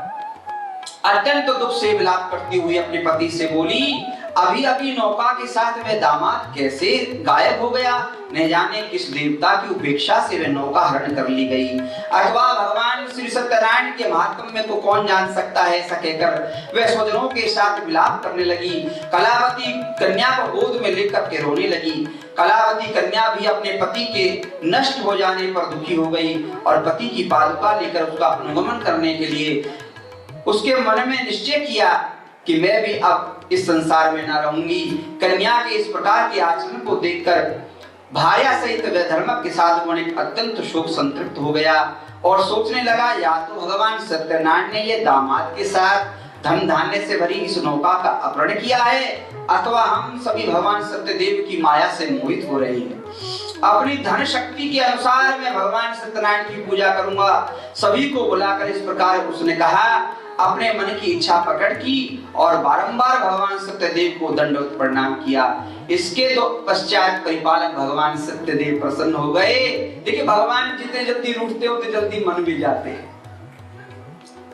अत्यंत दुख से विलाप करती हुई अपने पति से बोली, अभी अभी नौका के साथ वह दामाद कैसे गायब हो गया, न जाने किस देवता की उपेक्षा से वह नौका हरण कर ली गई, अथवा भगवान श्री सत्यनारायण के महात्म्य में तो कौन जान सकता है। ऐसा कहकर वह स्वजनों के साथ विलाप करने लगी। कलावती कन्या को गोद में लेकर के रोने लगी। कलावती कन्या भी अपने पति के नष्ट हो जाने पर दुखी हो गई और पति की पादुका लेकर उसका अनुगमन करने के लिए उसके मन में निश्चय किया कि मैं भी अब इस संसार में न रहूंगी। कन्या के इस प्रकार के आचरण को देखकर भार्या सहित वह धर्मज्ञ के साधु वणिक अत्यंत शोक संतृप्त हो गया और सोचने लगा, या तो भगवान सत्यनारायण ने ये दामाद के साथ धन धान्य से भरी इस नौका का अपहरण किया है, अथवा हम सभी भगवान सत्यदेव की माया से मोहित हो रहे हैं। अपनी धन शक्ति के अनुसार मैं भगवान सत्यनारायण की पूजा करूंगा। सभी को बुलाकर इस प्रकार उसने कहा, अपने मन की इच्छा प्रकट की और बारंबार भगवान सत्यदेव को दंडवत प्रणाम किया। इसके तो पश्चात परिपालक भगवान सत्यदेव प्रसन्न हो गए। देखिए भगवान जितने जल्दी रूठते होते जल्दी मन भी जाते हैं,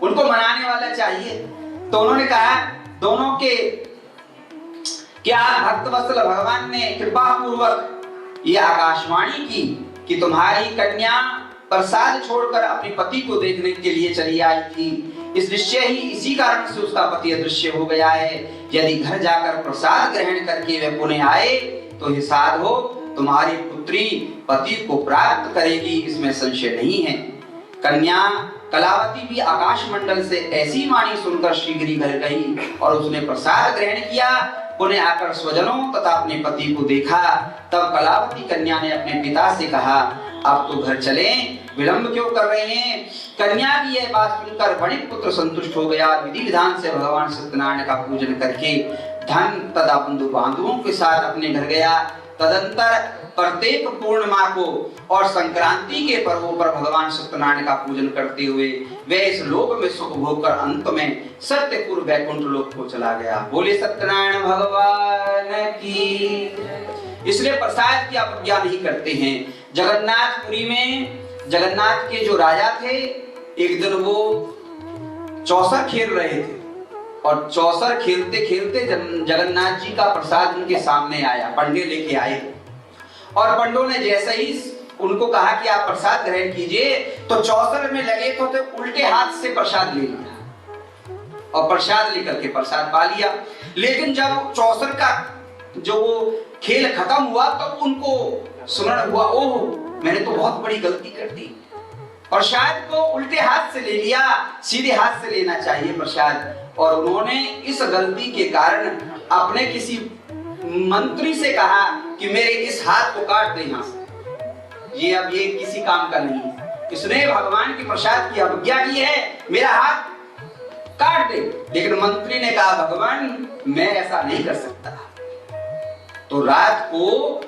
उनको मनाने वाला चाहिए। तो उन्होंने कहा दोनों के क्या भक्त वत्सल भगवान ने कृपा पूर्वक ये आकाशवाणी की कि तुम्हारी कन्या प्रसाद छोड़कर अपने पति को देखने के लिए चली आई थी, इस निश्चय ही इसी कारण से उसका पति अदृश्य हो गया है। यदि घर जाकर प्रसाद ग्रहण करके वे पुनः आए तो हे साधो तुम्हारी पुत्री पति को प्राप्त करेगी, इसमें संशय नहीं है। कन्या कलावती भी आकाश मंडल से ऐसी वाणी सुनकर शीघ्र घर गई और उसने प्रसाद ग्रहण किया। पुनः आकर स्वजनों तथा अपने पति को देखा। तब कलावती कन्या ने अपने पिता से कहा, अब तो घर चलें, विलंब क्यों कर रहे हैं। कन्या की यह बात सुनकर वणिक पुत्र संतुष्ट हो गया। विधि विधान से भगवान सत्यनारायण का पूजन करके धन तथा बंधु बांधवों के साथ अपने घर गया। तदंतर प्रत्येक पूर्णिमा को और संक्रांति के पर्वों पर भगवान सत्यनारायण का पूजन करते हुए वे इस लोक में सुख भोग कर अंत में सत्यपुर वैकुंठ लोक को चला गया। बोले सत्यनारायण भगवान की। इसलिए प्रसाद की अवज्ञा नहीं करते हैं। जगन्नाथपुरी में जगन्नाथ के जो राजा थे, एक दिन वो चौसर खेल रहे थे और चौसर खेलते खेलते जगन्नाथ जी का प्रसाद उनके सामने आया। पंडे लेके आए और पंडों ने जैसे ही उनको कहा कि आप प्रसाद ग्रहण कीजिए, तो चौसर में लगे तो उल्टे हाथ से प्रसाद ले लिया और प्रसाद लेकर के प्रसाद पा लिया। लेकिन जब चौसर का जो खेल खत्म हुआ तो उनको स्मरण हुआ, ओह मैंने तो बहुत बड़ी गलती कर दी, प्रसाद को उल्टे हाथ से ले लिया, सीधे हाथ से लेना चाहिए प्रसाद। और उन्होंने इस गलती के कारण अपने किसी मंत्री से कहा कि मेरे इस हाथ को काट दे यहाँ से, ये अब ये किसी काम का नहीं है, इसने भगवान के प्रसाद की अवज्ञा की है, मेरा हाथ काट दे। लेकिन मंत्री ने कहा, भगवान मैं ऐसा नहीं कर सकता। तो रात को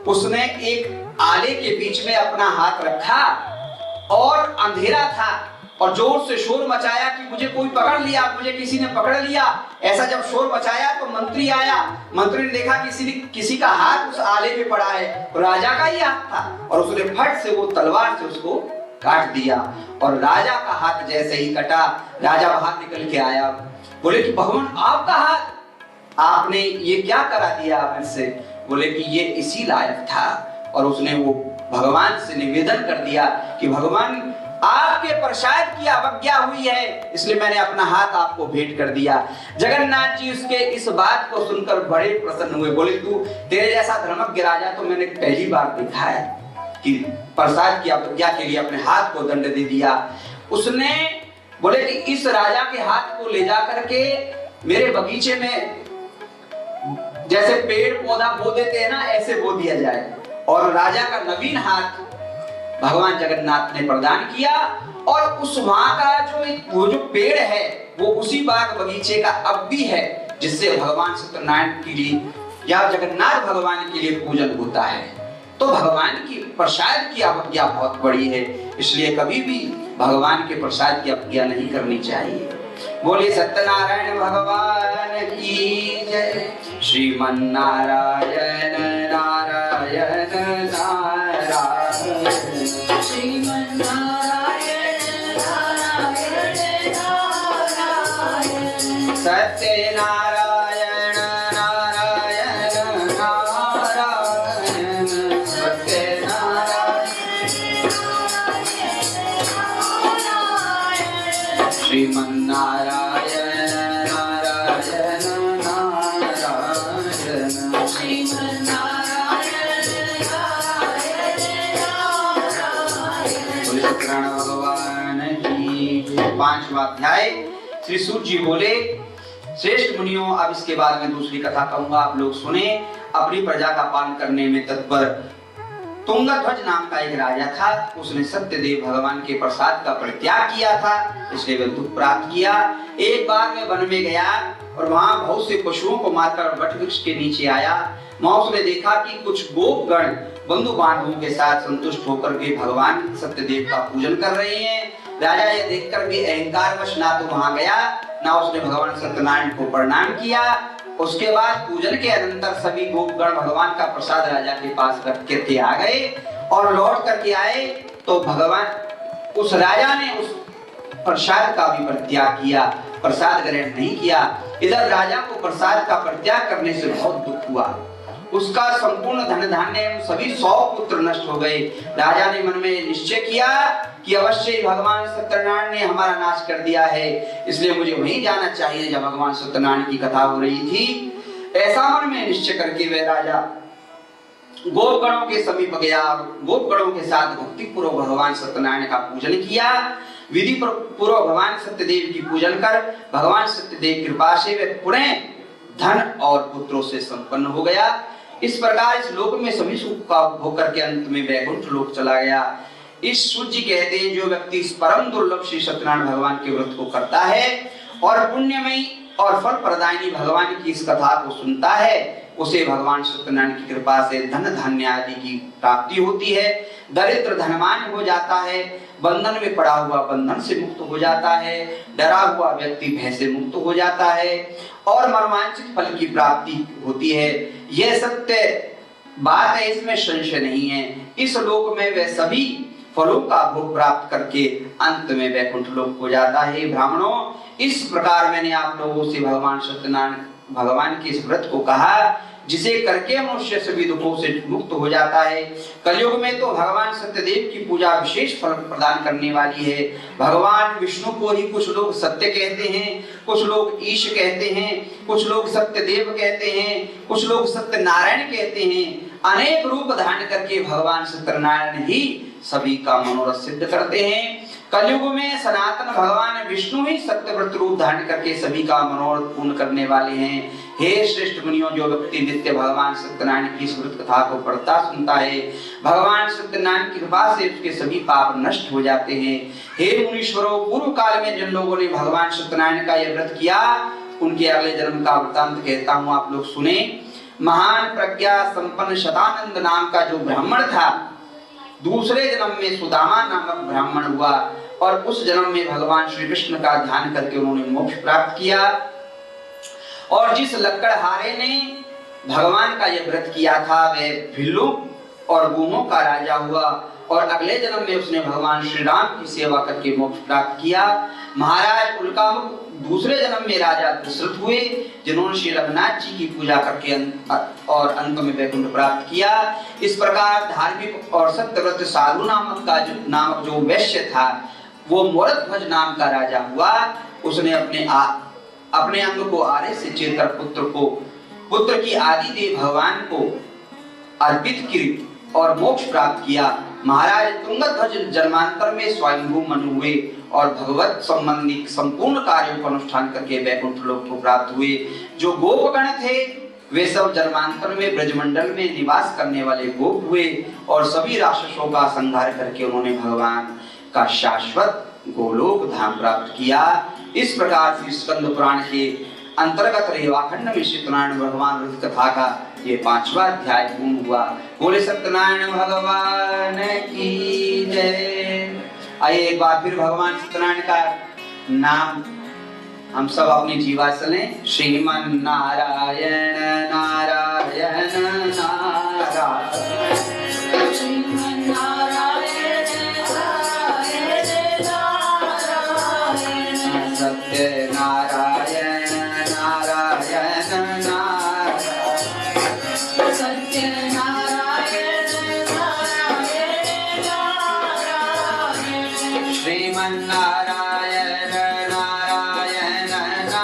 उसने एक आले के बीच में अपना हाथ रखा और अंधेरा था और जोर से शोर मचाया कि मुझे कोई पकड़ लिया, मुझे किसी ने पकड़ लिया। ऐसा जब शोर मचाया तो मंत्री आया। मंत्री ने देखा किसी का हाथ उस आले पे पड़ा है, तो राजा का ही हाथ था और उसने फट से वो तलवार से उसको काट दिया। और राजा का हाथ जैसे ही कटा, राजा बाहर निकल के आया, बोले कि भगवान आपका हाथ, आपने ये क्या करा दिया मुझसे। बोले कि ये इसी लायक था। और उसने वो भगवान से निवेदन कर दिया कि भगवान आपके प्रसाद की अवज्ञा हुई है, इसलिए मैंने अपना हाथ आपको भेंट कर दिया। जगन्नाथ जी उसके इस बात को सुनकर बड़े प्रसन्न हुए। बोले तू तेरे जैसा धर्मज्ञ राजा तो मैंने पहली बार देखा है कि प्रसाद की अवज्ञा के लिए अपने हाथ को दंड दे दिया। उसने बोले कि इस राजा के हाथ को ले जा करके मेरे बगीचे में जैसे पेड़ पौधा बो देते हैं ना, ऐसे बो दिया जाए। और राजा का नवीन हाथ भगवान जगन्नाथ ने प्रदान किया और उस वहां का वो जो पेड़ है वो उसी बाग बगीचे का अब भी है, जिससे भगवान सत्यनारायण के लिए या जगन्नाथ भगवान के लिए पूजन होता है। तो भगवान की प्रसाद की अवज्ञा बहुत बड़ी है, इसलिए कभी भी भगवान के प्रसाद की अवज्ञा नहीं करनी चाहिए। बोले सत्यनारायण भगवान की जय। श्रीमन नारायण नारायण नारायण, श्रीमन नारायण नारायण नारायण, सत्यनारायण नारायण नारायण, सत्यनारायण श्रीमन नारायण नारायण नारायण, श्रीमन नारायण नारायण नारायण। बोले सत्यनारायण भगवान की। 5वां अध्याय। श्री सूत जी बोले श्रेष्ठ मुनियों, अब इसके बाद में दूसरी कथा कहूंगा, आप लोग सुने। अपनी प्रजा का पालन करने में तत्पर तुंगध्वज नाम का एक राजा था। उसने सत्यदेव भगवान के प्रसाद का परित्याग किया था, इसलिए वह दुख प्राप्त किया। एक बार मैं वन में गया और वहां बहुत से पशुओं को मारकर वट वृक्ष के नीचे आया। वहां उसने देखा कि कुछ गोपगण बंधु बांधवों के साथ संतुष्ट होकर के भगवान सत्यदेव का पूजन कर रहे हैं। राजा ये देखकर भी अहंकारवश ना तो वहां गया, ना उसने भगवान सत्यनारायण को प्रणाम किया। उसके बाद पूजन के अनंतर सभी गोपगण भगवान का प्रसाद राजा के पास रख के आ गए और लौट करके आए तो भगवान उस राजा ने उस प्रसाद का भी परित्याग किया, प्रसाद ग्रहण नहीं किया। इधर राजा को प्रसाद का परित्याग करने से बहुत दुख हुआ। उसका संपूर्ण धन धान्य एवं सभी 100 पुत्र नष्ट हो गए। राजा ने मन में निश्चय किया कि अवश्य ही भगवान सत्यनारायण ने हमारा नाश कर दिया है, इसलिए मुझे वहीं जाना चाहिए जब भगवान सत्यनारायण की कथा हो रही थी। ऐसा मन में निश्चय करके वह राजा गोपगणों के समीप गया और गोपगणों के साथ भक्ति पूर्वक भगवान सत्यनारायण का पूजन किया। विधि पूर्वक भगवान सत्यदेव की पूजन कर भगवान सत्यदेव कृपा से वह पुनः धन और पुत्रों से संपन्न हो गया। इस प्रकार इस लोक में सभी सुख का भोग करके अंत में वैकुंठ लोक चला गया। इस सूत जी कहते हैं जो व्यक्ति इस परम दुर्लभ श्री सत्यनारायण भगवान के व्रत को करता है और पुण्यमयी और फल प्रदायिनी भगवान की इस कथा को सुनता है, उसे भगवान सत्यनारायण की कृपा से धन धान्य आदि की प्राप्ति होती है। दरिद्र धनवान हो जाता है, बंधन में पड़ा हुआ बंधन से मुक्त हो जाता है, डरा हुआ व्यक्ति भय से मुक्त हो जाता है और मनोवांछित फल की प्राप्ति होती है। यह सत्य बात है, इसमें संशय नहीं है। इस लोक में वे सभी फलों का भोग प्राप्त करके अंत में वैकुंठ लोक हो जाता है। ब्राह्मणों, इस प्रकार मैंने आप लोगों से भगवान सत्यनारायण भगवान के इस व्रत को कहा जिसे करके मनुष्य सभी दुखों से मुक्त हो जाता है। कलयुग में तो भगवान सत्यदेव की पूजा विशेष फल प्रदान करने वाली है। भगवान विष्णु को ही कुछ लोग सत्य कहते हैं, कुछ लोग ईश कहते हैं, कुछ लोग सत्यदेव कहते हैं, कुछ लोग सत्यनारायण कहते हैं। अनेक रूप धारण करके भगवान सत्यनारायण ही सभी का मनोरथ सिद्ध करते हैं। कलयुग में सनातन भगवान विष्णु ही सत्यव्रत रूप धारण करके सभी का मनोरथ पूर्ण करने वाले हैं। हे श्रेष्ठ मुनियों, जो व्यक्ति नित्य भगवान सत्यनारायण की स्मृत कथा को पढ़ता सुनता है, भगवान सत्यनारायण की कृपा से उसके सभी पाप नष्ट हो जाते हैं। हे मुनीश्वरों, पूर्व काल में जिन लोगों ने भगवान सत्यनारायण का यह व्रत किया, उनके अगले जन्म का वृतांत कहता हूँ, आप लोग सुने। महान प्रज्ञा संपन्न शतानंद नाम का जो ब्राह्मण था, दूसरे जन्म में सुदामा नामक ब्राह्मण हुआ और उस जन्म में भगवान श्री कृष्ण का ध्यान करके उन्होंने मोक्ष प्राप्त किया। और जिस लक्कड़हारे ने भगवान का यह व्रत किया था, वह भिल्लों और गूंगों का राजा हुआ और अगले जन्म में उसने भगवान श्री राम की सेवा करके मोक्ष प्राप्त किया। महाराज उल्कामुख दूसरे जन्म में राजा दशरथ हुए, जिन्होंने श्री रघुनाथ जी की पूजा करके और अंत में वैकुंठ प्राप्त किया। इस प्रकार धार्मिक और सत्यव्रत साधु नामक जो वैश्य था, वो मोरध्वज नाम का राजा हुआ। उसने अपने अंग को आर्य से चेतर पुत्र की आदि देव भगवान को अर्पित की और मोक्ष प्राप्त किया। महाराज तुंगध्वज जन्मांतर में स्वयंभू मनु हुए और भगवत संबंधी संपूर्ण कार्यों का अनुष्ठान करके वैकुंठ लोक को प्राप्त हुए। जो गोपगण थे वे सब जन्मांतर में ब्रजमंडल में निवास करने वाले गोप हुए और सभी राक्षसों का संहार करके उन्होंने भगवान का शाश्वत गोलोक धाम प्राप्त किया। इस प्रकार से स्कंद पुराण के अंतर्गत रेवाखंड में सत्यनारायण भगवान वृत्त कथा का ये 5वां अध्याय पूर्ण हुआ। बोले सत्यनारायण भगवान की जय। आइए एक बार फिर भगवान सत्यनारायण का नाम हम सब अपनी जीवा से लें। श्रीमन नारायण नारायण नारायण, श्रीमन नारायण नारायण नारायण, सत्य नारायण नारायण नारायण, सत्य नारायण नारायण नारायण, श्रीमन नारायण नारायण नारायण,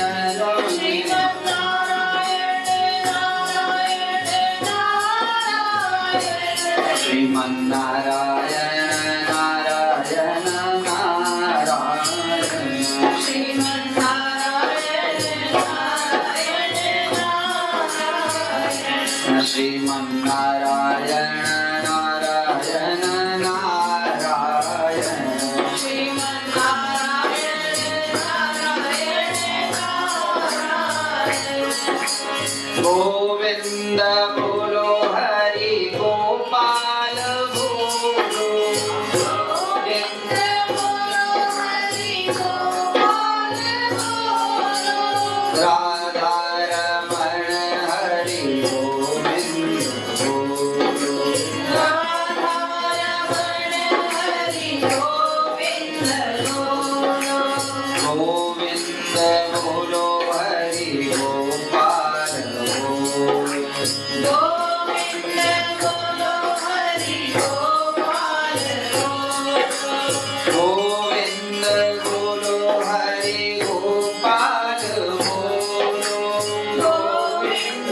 श्रीमन नारायण नारायण नारायण, श्रीमन नारायण नारायण नारायण, श्रीमन नारायण नारायण नारायण, श्रीमन नारायण नारायण नारायण, श्रीमन नारायण नारायण नारायण, गोविंद बोलो हरि गोपाल बोलो, गोविंद बोलो हरि गोपाल बोलो, राधा रमण हरि गोविंद बोलो, राधा रमण हरि गोविंद बोलो, गोविंद बोलो हरि गोपाल बोलो, गोविंद बोलो हरि गोपाल बोलो, गोविंद बोलो हरि गोपाल बोलो, गोविंद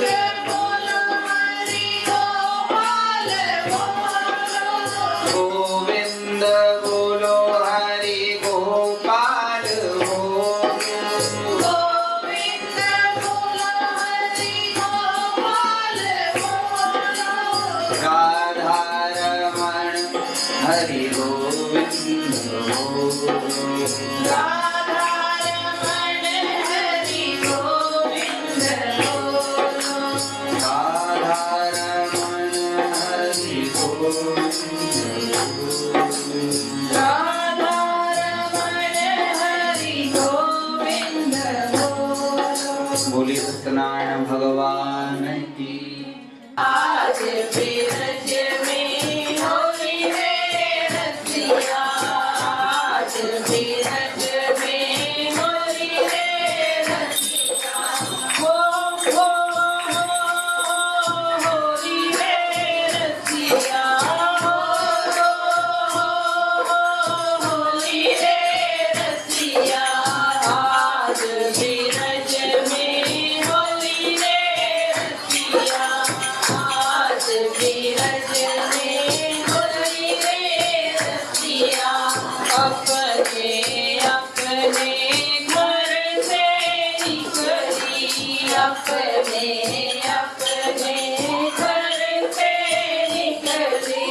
बोलो हरि गोपाल बोलो, गोविंद बोलो हरि गोपाल बोलो, गोविंद बोलो हरि गोपाल बोलो, राधा रमण हरि गोविंद बोलो, राधा रमण हरि गोविंद बोलो, राधा रमण हरि गोविंद बोलो। राधा रमण हरि गोविंद बोलो। बोलिए सत्यनारायण भगवान की। आज बिरज में होली है रसिया, आज बिरज में होली है रसिया, हो होली है रसिया, होली है रसिया, आज बिरज में होली है रसिया, आज बिरज में होली है रसिया, अपने अपने घर से निकली, अपने अपने घर से निकली,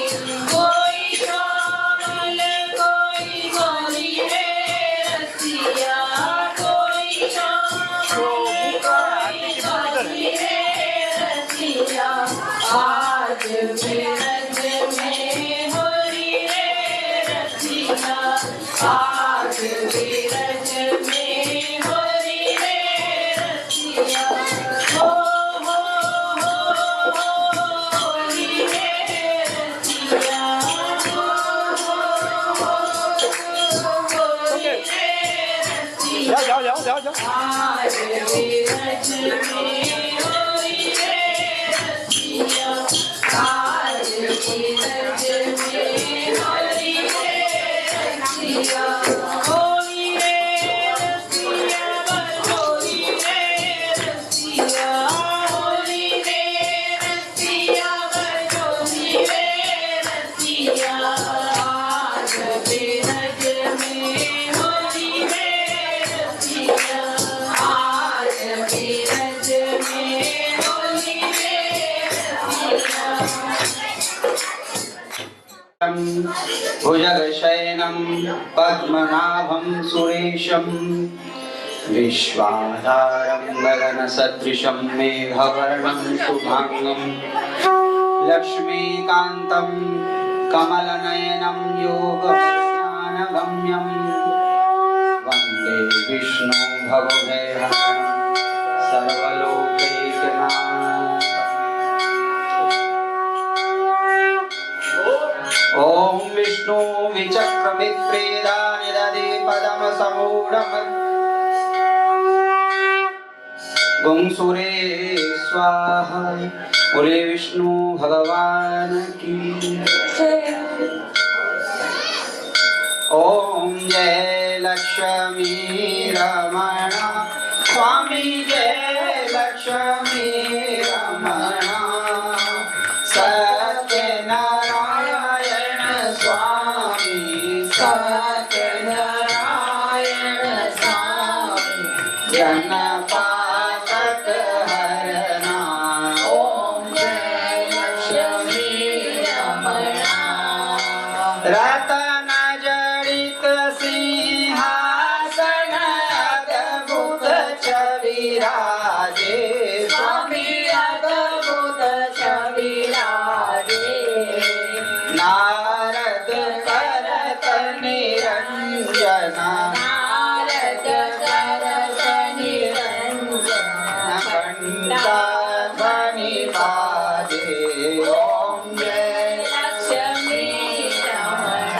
कोई श्यामल कोई गोरी है रसिया, कोई श्यामल कोई गोरी है रसिया, आज बिरज में होली है रसिया, आज बिरज में होली है रसिया, हो होली है रसिया, हो आज बीरज में होली रे रसिया, आज बीरज में होली रे रसिया, होली रे रसिया, होली रे रसिया, होली रे रसिया, होली रे रसिया, आज बीरज में होली रे रसिया, आज बीरज में होली रे रसिया। भुजगशयनं पद्मनाभं सुरेशं विश्वाधारं गगनसदृशं मेघवर्णं शुभांगं लक्ष्मीकान्तं कमलनयनं योगज्ञानगम्यं वन्दे विष्णु भवभयहरणं सर्वलोकैकनाथं। ॐ विष्णु विचक्रविप्रेदा निदधे पदमसमूढम् गुंसुरे स्वाहा। बोले विष्णु भगवान की। ओम जय लक्ष्मी रमण स्वामी, जय लक्ष्मी रमण सत्यनारायण स्वामी, सत्यनारायण स्वामी जनपातक हरना। ओम जय लक्ष्मी रमण रतन जड़ित सिंहासन अद्भुत छविराजे स्वामी, अद्भुत छविराजे नारद करत निरंजन, नारद करत निरंजन घंटा ध्वनि बाजे। ओम जय लक्ष्मी रमण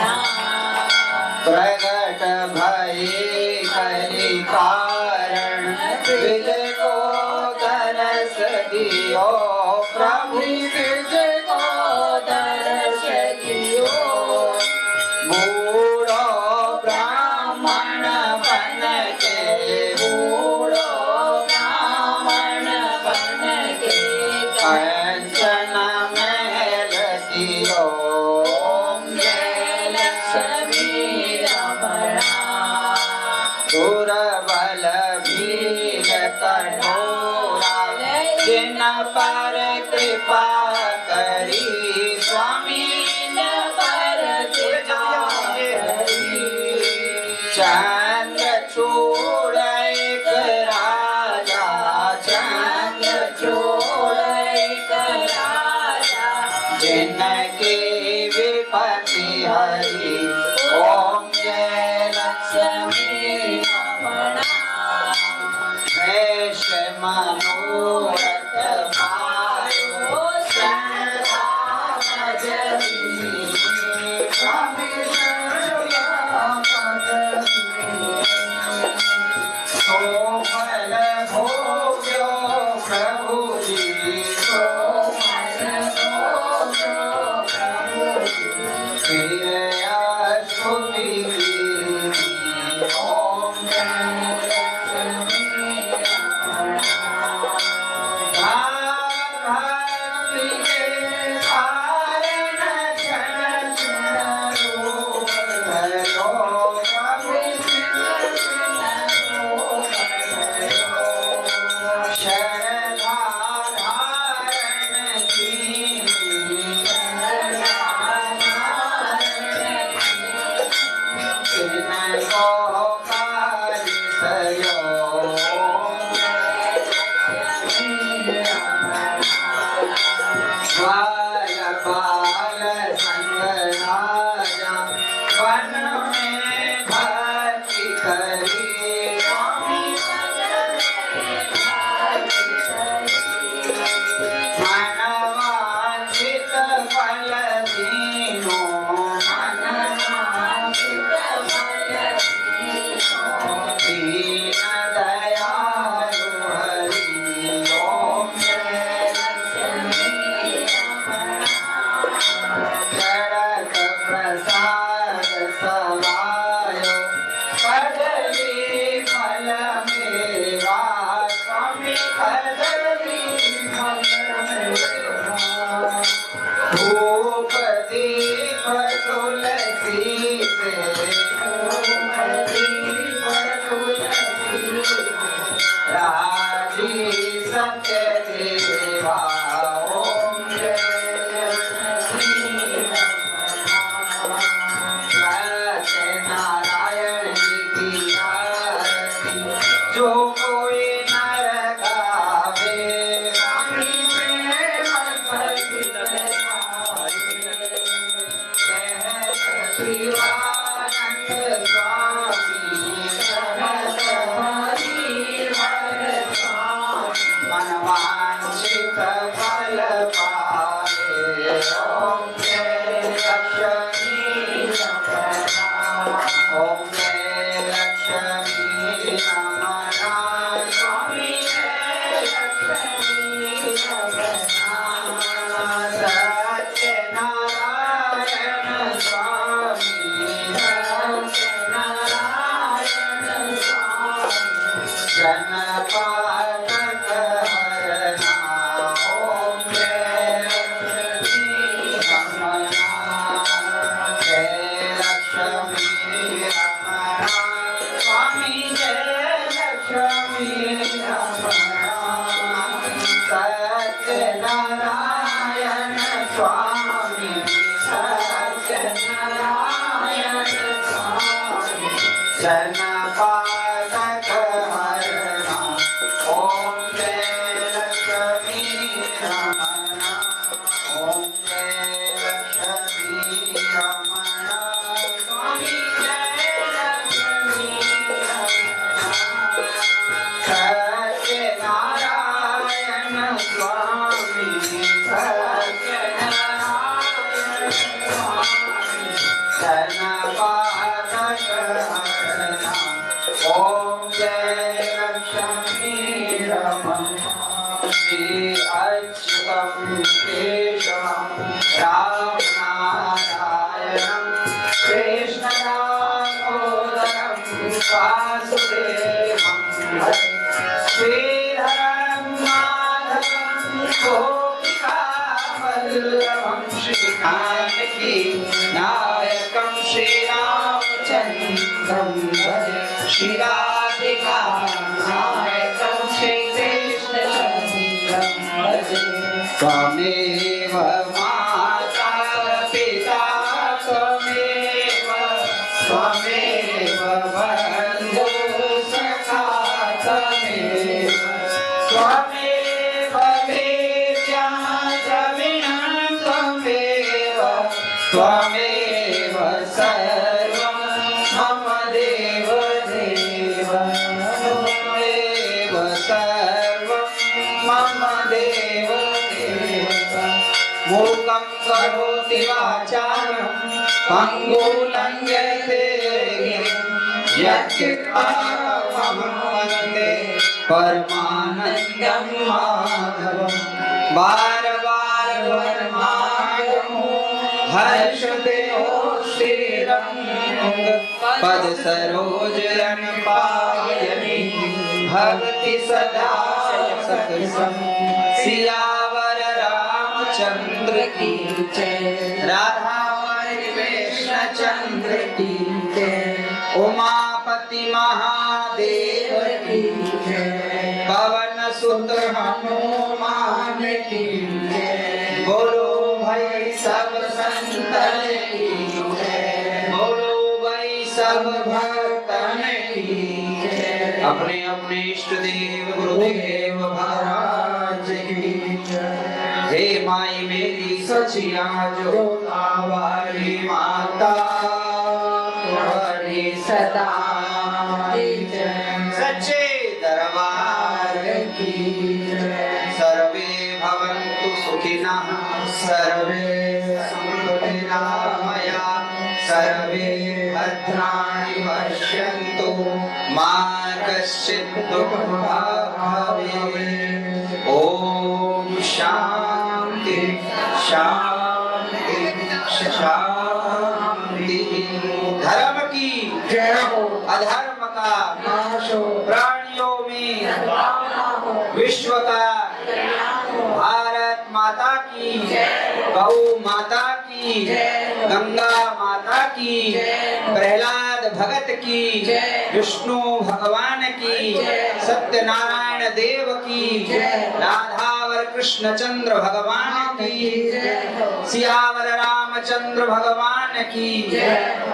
प्रगट भये कलि कारण विज को दरस दियो प्रभु, विज को दरस दियो। बूढ़ो ब्राह्मण बन के, बूढ़ो ब्राह्मण बन के कंचन महल दियो। ओम जय लक्ष्मी रमण दुर्बल भील कठोरा जिन पर कृपा करी स्वामी, जिन पर कृपा करी। चंद्रचूड़ एक राजा, चंद्रचूड़ एक राजा जिनकी विपत्ति हरी। ओम जय लक्ष्मी रमण वेश मनोरथ पायो सदा भजनी स्वामी सोमल भोग्यो प्रभु जी, सोमल भोग्यो प्रभु जी प्रिय स्तुति की। ओम जय लक्ष्मी रमण भक्ति के कारण क्षण क्षण रूप धरो प्रभु, क्षण क्षण रूप धरो। जो कोई नर गावे स्वामी प्रेम शिवानंद स्वामी मनवांछित फल पावे ओम जय लक्ष्मी ओम जय लक्ष्मी नमः स्वामी जय लक्ष्मी सत्यनारायण स्वामी सत्यनारायण स्वामी जनपालक हरणा ओम जय लक्ष्मी रमणा जय लक्ष्मी रमणा स्वामी जय लक्ष्मी रमणा सत्यनारायण स्वामी सत्यनारायण स्वामी जनपालक हरणा ओम जय लक्ष्मी रमणा ओम जय लक्ष्मी रमणा स्वामी जय लक्ष्मी रमणा सत्यनारायण स्वामी सत्यनारायण स्वामी जनपालक हरणा ओम जय लक्ष्मी रमणा श्री अच्युतं केशवं राम नारायणं कृष्णदामोदरं वासुदेवं हरे श्रीधरं माधवं गोपिकावल्लभं श्रीकान्ति नायकं श्रीरामचन्द्रं भजे श्रीराधिका नायकं श्रीकृष्णचन्द्रं भजे त्वमेव माता पिता त्वमेव बन्धु सखा त्वमेव वेद्या द्रविणं त्वमेव सर्वं मम देव देव त्वमेव सर्वं मम देव देव मूकं करोति वाचालं पङ्गुलङ्घ्यते गिरिं यत्कृपामहं वन्दे परमानन्दं माधवं बार बार वर्मागमो हर्षते श्रीरंग पद सरोजन पावनी भक्ति सदा सत्संग सियावर रामचंद्र की जय राधावरी कृष्ण चंद्र की जय उमापति महादेव की जय पवन सुत हनुमान की जय बोलो भाई सब संतन की जय बोलो भाई सब भक्तन की जय अपने अपने इष्ट देव गुरुदेव महाराज की जय हे माई मेरी सचिया जो वाली माता तुम्हारी सदा की जय सच्चे दरबार की जय सर्वे भवन्तु सुखिनः सर्वे सन्तु निरामया सर्वे भद्राणि पश्यन्तु मा कश्चित् दुःखभाग् ॐ शान्ति शान्ति शान्ति धर्म की जय हो अधर्म का नाश हो प्राणियों में विश्व का भारत माता की गौ माता की गंगा माता की प्रहलाद भगत की विष्णु भगवान की, सत्यनारायण देव की, राधावर कृष्ण चंद्र भगवान की, सियावर रामचंद्र भगवान की,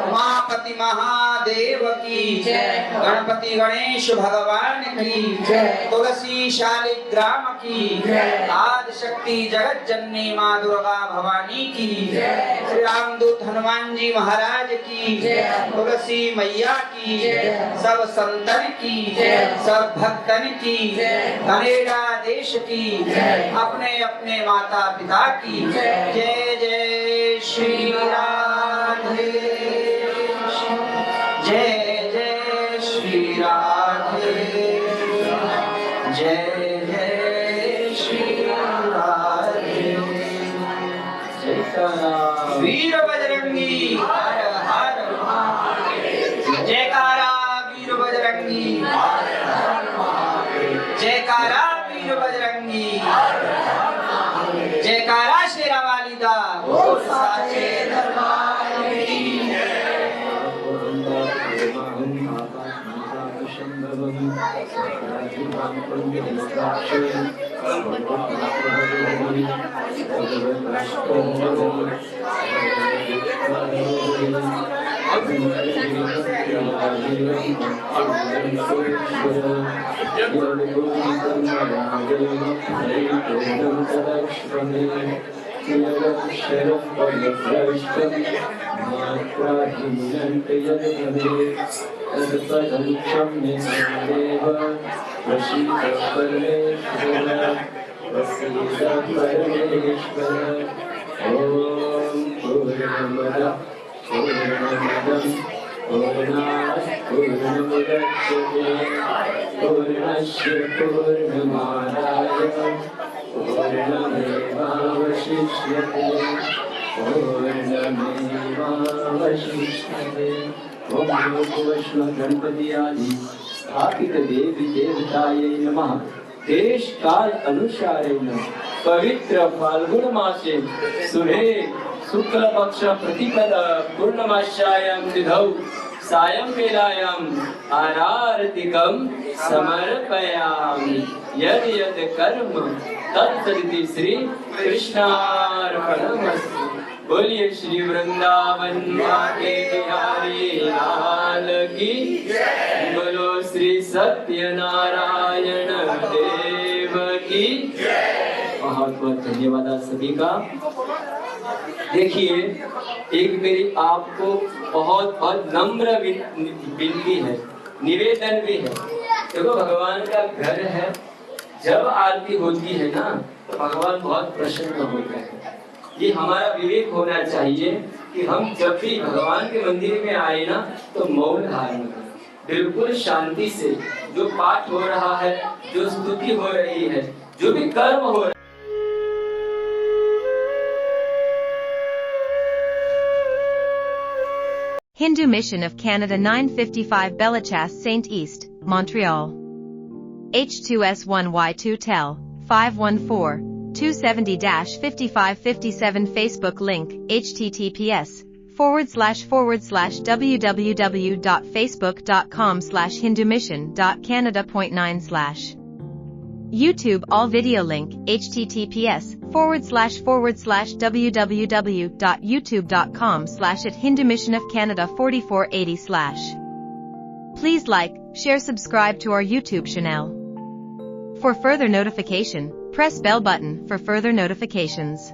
उमापति महादेव की, गणपति गणेश भगवान की, तुलसी शालिग्राम की, आदि शक्ति जगत जननी माँ दुर्गा भवानी की, श्री रामदूत हनुमान जी महाराज की, तुलसी मैया की, सब संतन की, सब भक्तन की, कनेडा देश की, अपने अपने माता पिता की, जय जय श्री राधे, जय जय श्री राधे, जय जय श्री राधे। वीर बजरंगी हर हर महादेव, जयकारा वीर बजरंगी, जयकारा वीर बजरंगी, जयकारा शेरा वाली दा साचे दरबार की। गणपति आदि स्थापित देवी देवताये नमः। देश काल अनुसारेण पवित्र फाल्गुन मासे शुभे शुक्ल पक्ष प्रतिपद पूर्णमास्यायां तिथौ सायं वेलायां आरार्तिकं समर्पयामि। यद् यद् कर्म तत्सदिति श्री कृष्णार्पणमस्तु। बोलिए श्री वृंदावन के बिहारी लाल की, बोलो श्री सत्यनारायण देव की। बहुत बहुत धन्यवाद आप सभी का। देखिए, एक मेरी आपको बहुत बहुत नम्र विनती है, निवेदन भी है। देखो, भगवान का घर है, जब आरती होती है ना तो भगवान बहुत प्रसन्न होते हैं। ये हमारा विवेक होना चाहिए कि हम जब भी भगवान के मंदिर में आए ना तो मौन धारण करें, बिल्कुल शांति से। जो पाठ हो रहा है, जो स्तुति हो रही है, जो भी कर्म हो रहा है, Hindu Mission of Canada 955 Bellechasse St. East, Montreal. H2S1Y2 Tel, 514-270-5557 Facebook link, https://www.facebook.com/hindumission.canada.9/ YouTube all video link, https://www.youtube.com/@hindumissionofcanada4480/. Please like, share, subscribe to our YouTube channel. For further notification, press bell button for further notifications.